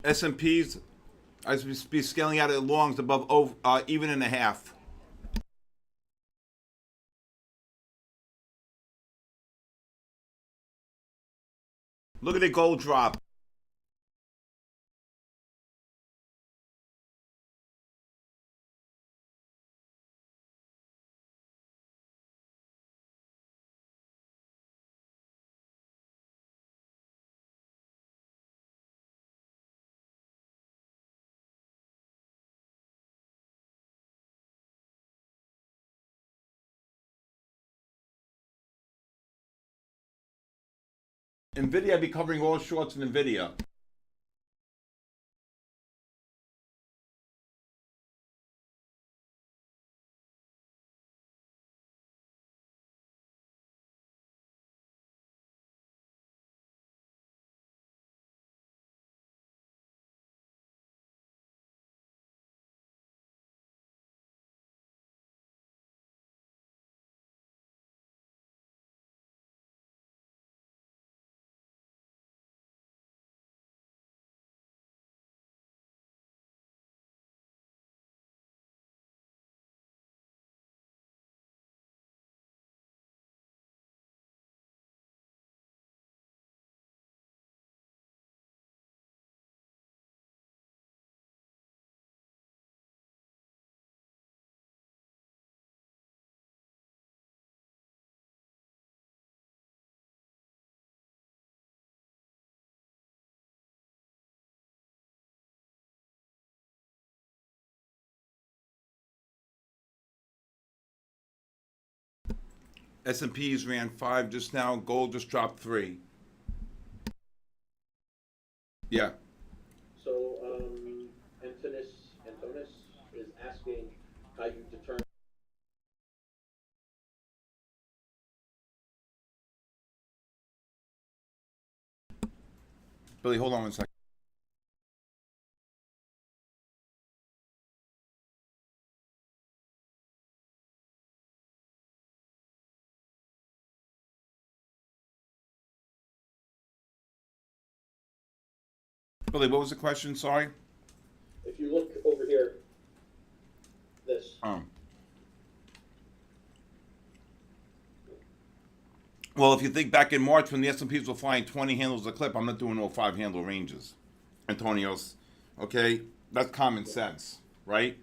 S&Ps, I be scaling out at longs above even and a half. Look at the gold drop. NVIDIA, I'll be covering all shorts in NVIDIA. S&Ps ran 5 just now. Gold just dropped 3. Yeah. So, Antonis is asking how you determine. Billy, hold on one second. Billy, what was the question? Sorry. If you look over here, this. Well, if you think back in March when the S&Ps were flying 20 handles a clip, I'm not doing all 5 handle ranges. Antonios, okay? That's common sense, right?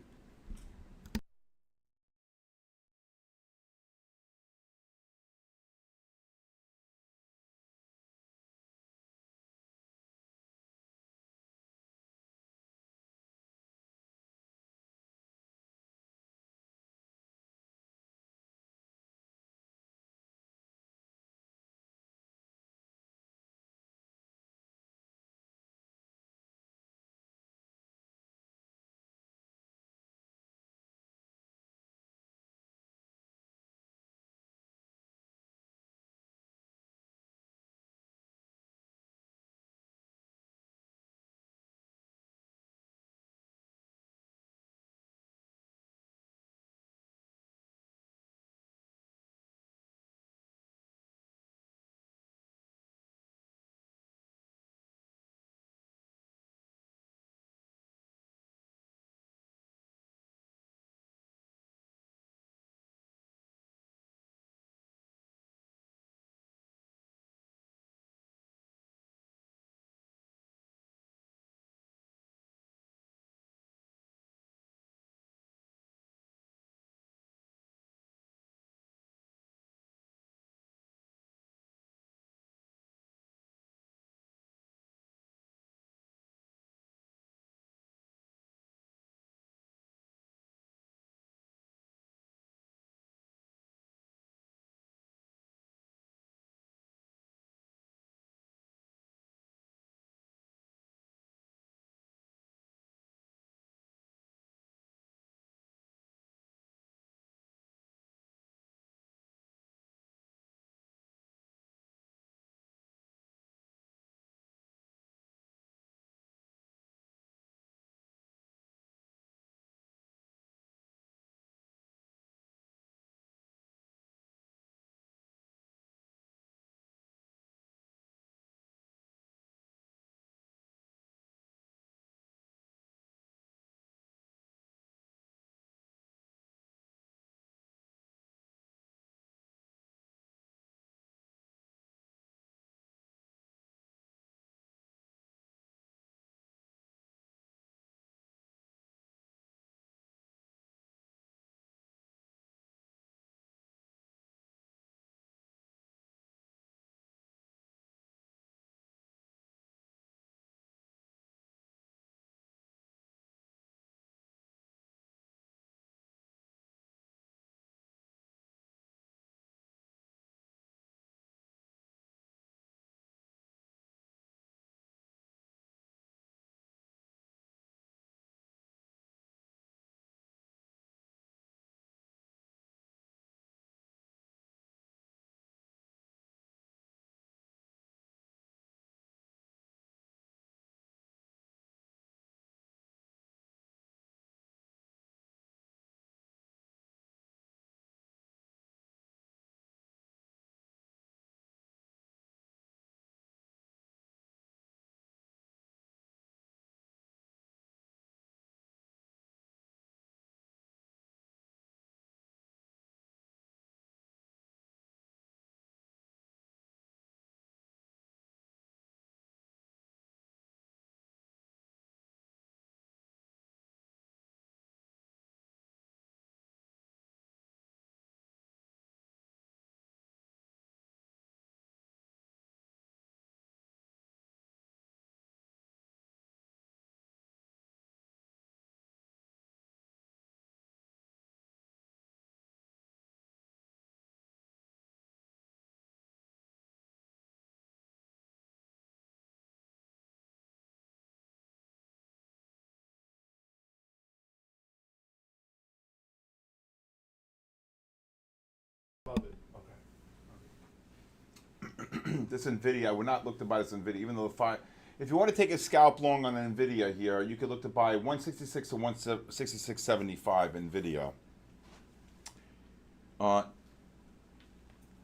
this NVIDIA. I would not look to buy this NVIDIA, even though the five. If you want to take a scalp long on an NVIDIA here, you could look to buy 166 to 166.75 NVIDIA.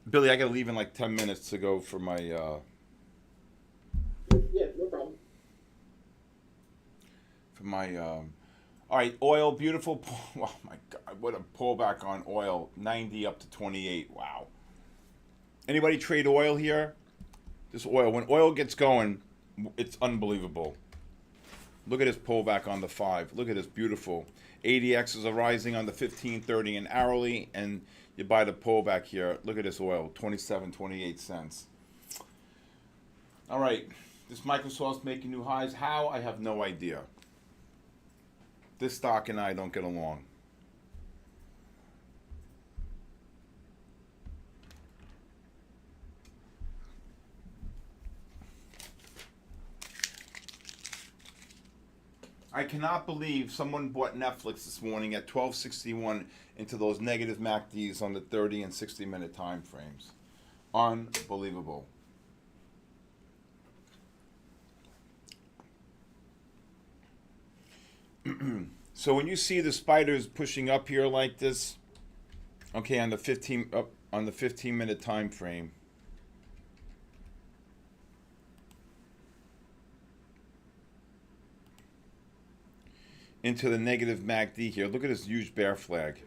Billy, I gotta leave in like 10 minutes to go for my. Yeah, no problem. For my. All right, oil, beautiful. Oh my God, what a pullback on oil. 90 up to 28. Wow. Anybody trade oil here? This oil, when oil gets going, it's unbelievable. Look at this pullback on the 5. Look at this, beautiful. ADXs are rising on the 15, 30, and hourly, and you buy the pullback here. Look at this oil, 27, 28 cents. All right, this Microsoft's making new highs. How? I have no idea. This stock and I don't get along. I cannot believe someone bought Netflix this morning at 1261 into those negative MACDs on the 30 and 60 minute time frames. Unbelievable. So when you see the spiders pushing up here like this, okay, on the 15 minute time frame, into the negative MACD here. Look at this huge bear flag.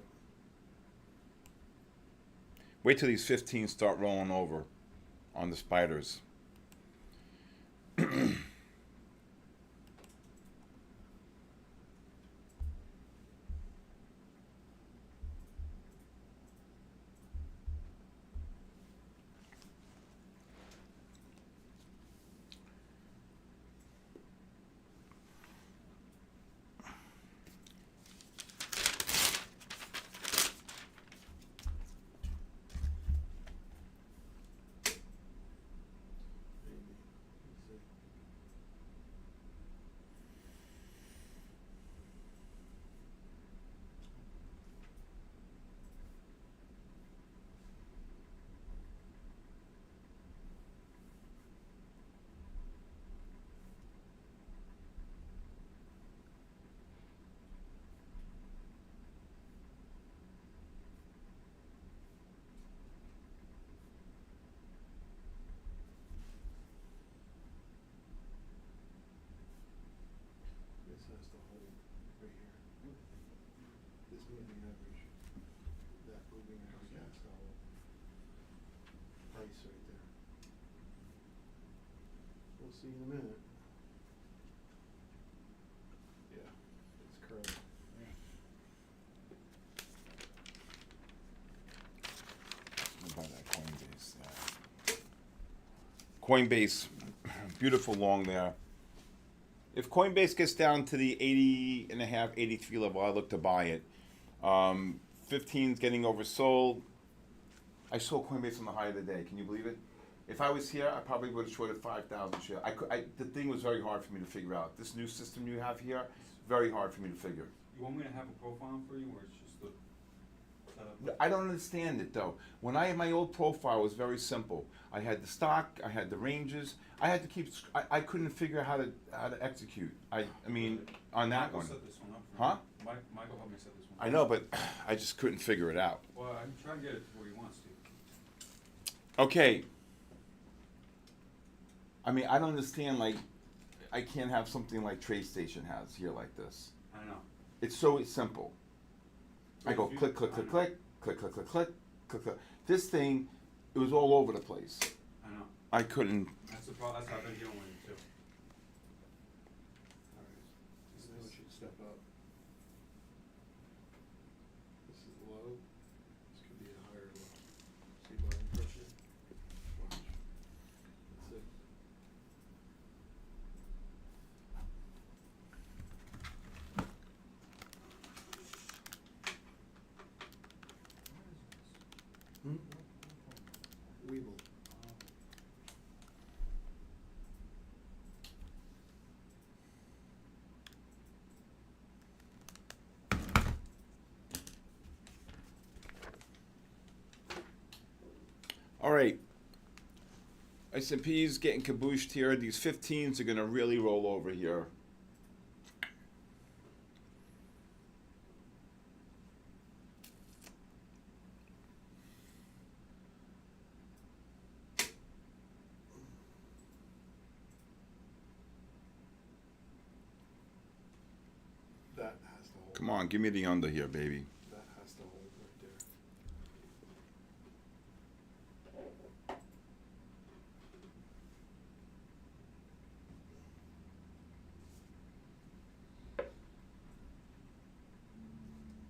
Wait till these 15 start rolling over on the spiders. This has to hold right here. This moving average, that moving average has to hold. Price right there. We'll see in a minute. Yeah, it's curling. I'll buy that Coinbase. Yeah. Coinbase, beautiful long there. If Coinbase gets down to the 80.5, 83 level, I look to buy it. 15's getting oversold. I saw Coinbase on the high of the day. Can you believe it? If I was here, I probably would have shorted 5,000 shares. The thing was very hard for me to figure out. This new system you have here, very hard for me to figure. You want me to have a profile for you, or it's just the setup? I don't understand it though. When I had my old profile, it was very simple. I had the stock, I had the ranges. I had to keep. I couldn't figure how to execute. I mean, on that Michael one. set this one up for Huh? me. Michael helped me set this one I up. know, but I just couldn't figure it out. Well, I'm trying to get it to where he wants to. Okay. I mean, I don't understand. Like, I can't have something like TradeStation has here like this. I know. It's so simple. I go If you- click, click, click, I know. click, click, click, click, click, click, click. This thing, it was all over the place. I know. I couldn't. That's the problem. That's how I've been dealing with it too. Alright, so now it should step up. This is low, this could be a higher low. See button pressure? Watch. That's it. Weeble. S&P's getting kabooshed here. These 15s are going to really roll over here. That has to hold. Come on, give me the under here, baby. That has to hold right there.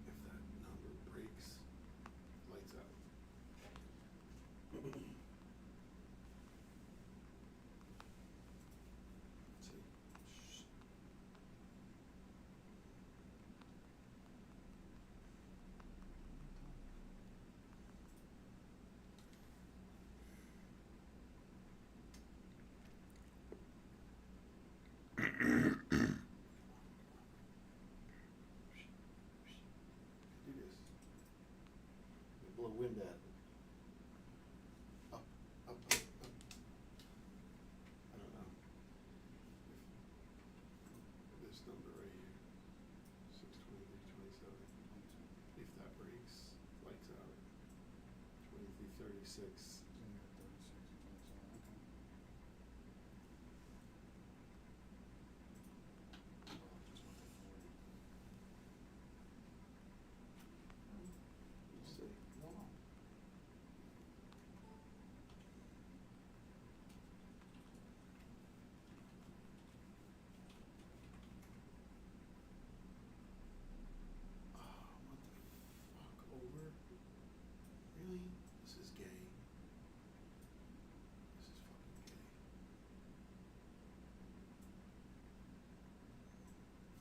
If that number breaks, lights out. See. Do this. Blow wind at it. Up, up, up, up. I don't know. This number right here, 623.27. If that breaks, lights out. 23.36. Let's see. Oh, what the fuck, over? Really? This is gay. This is fucking gay.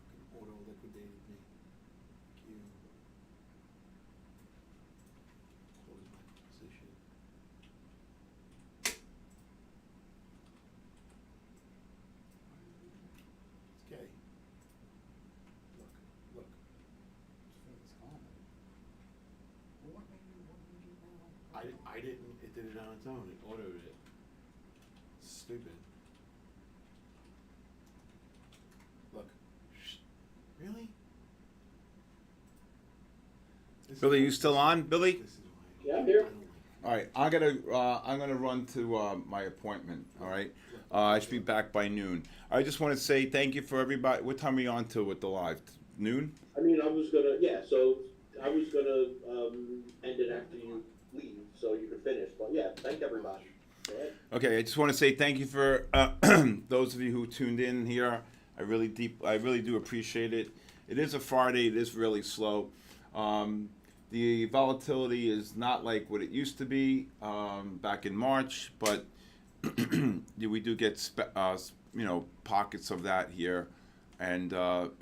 Fucking auto liquidated me. Fuck you. Close my position. It's gay. Look, look. I didn't, it did it on its own, it autoed it. Stupid. Look. Really? This Billy, is- you still on, Billy? This is why Yeah, I'm here. I don't like All right, I'm gonna run to my appointment. All right, I should be back by noon. I just want to say thank you for everybody. What time are you on to with the live? Noon? I mean, I was gonna, yeah, so I was gonna, end it after you leave, so you can finish, but yeah, thank everybody. Go ahead. Okay, I just want to say thank you for those of you who tuned in here. I really do appreciate it. It is a Friday. It is really slow. The volatility is not like what it used to be back in March, but we do get pockets of that here. And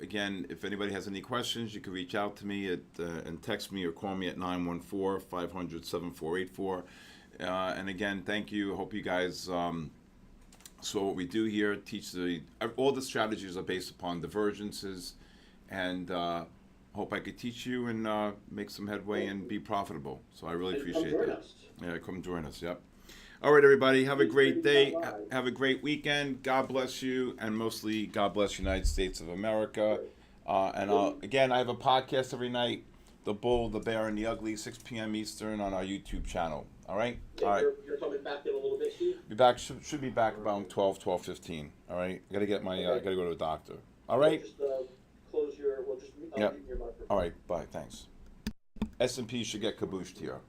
again, if anybody has any questions, you can reach out to me and text me or call me at 914-500-7484. And again, thank you. Hope you guys saw what we do here. All the strategies are based upon divergences, and hope I could teach you and make some headway and be profitable. So I really And appreciate come join that. us. Yeah, come join us. Yep. All right, everybody. Have a great day. Bye. Have a great weekend. God bless you, and mostly God bless United States of America. Again, I have a podcast every night. The Bull, the Bear, and the Ugly, 6 p.m. Eastern on our YouTube channel. All right. Yeah, All right. you're coming back in a little bit, Steve? Be back. Should be back around 12:15. All right. I gotta get my. I gotta go to a doctor. All right. Just close your, well, just Yep. mute your microphone. All right. Bye. Thanks. S&P should get kabooshed here.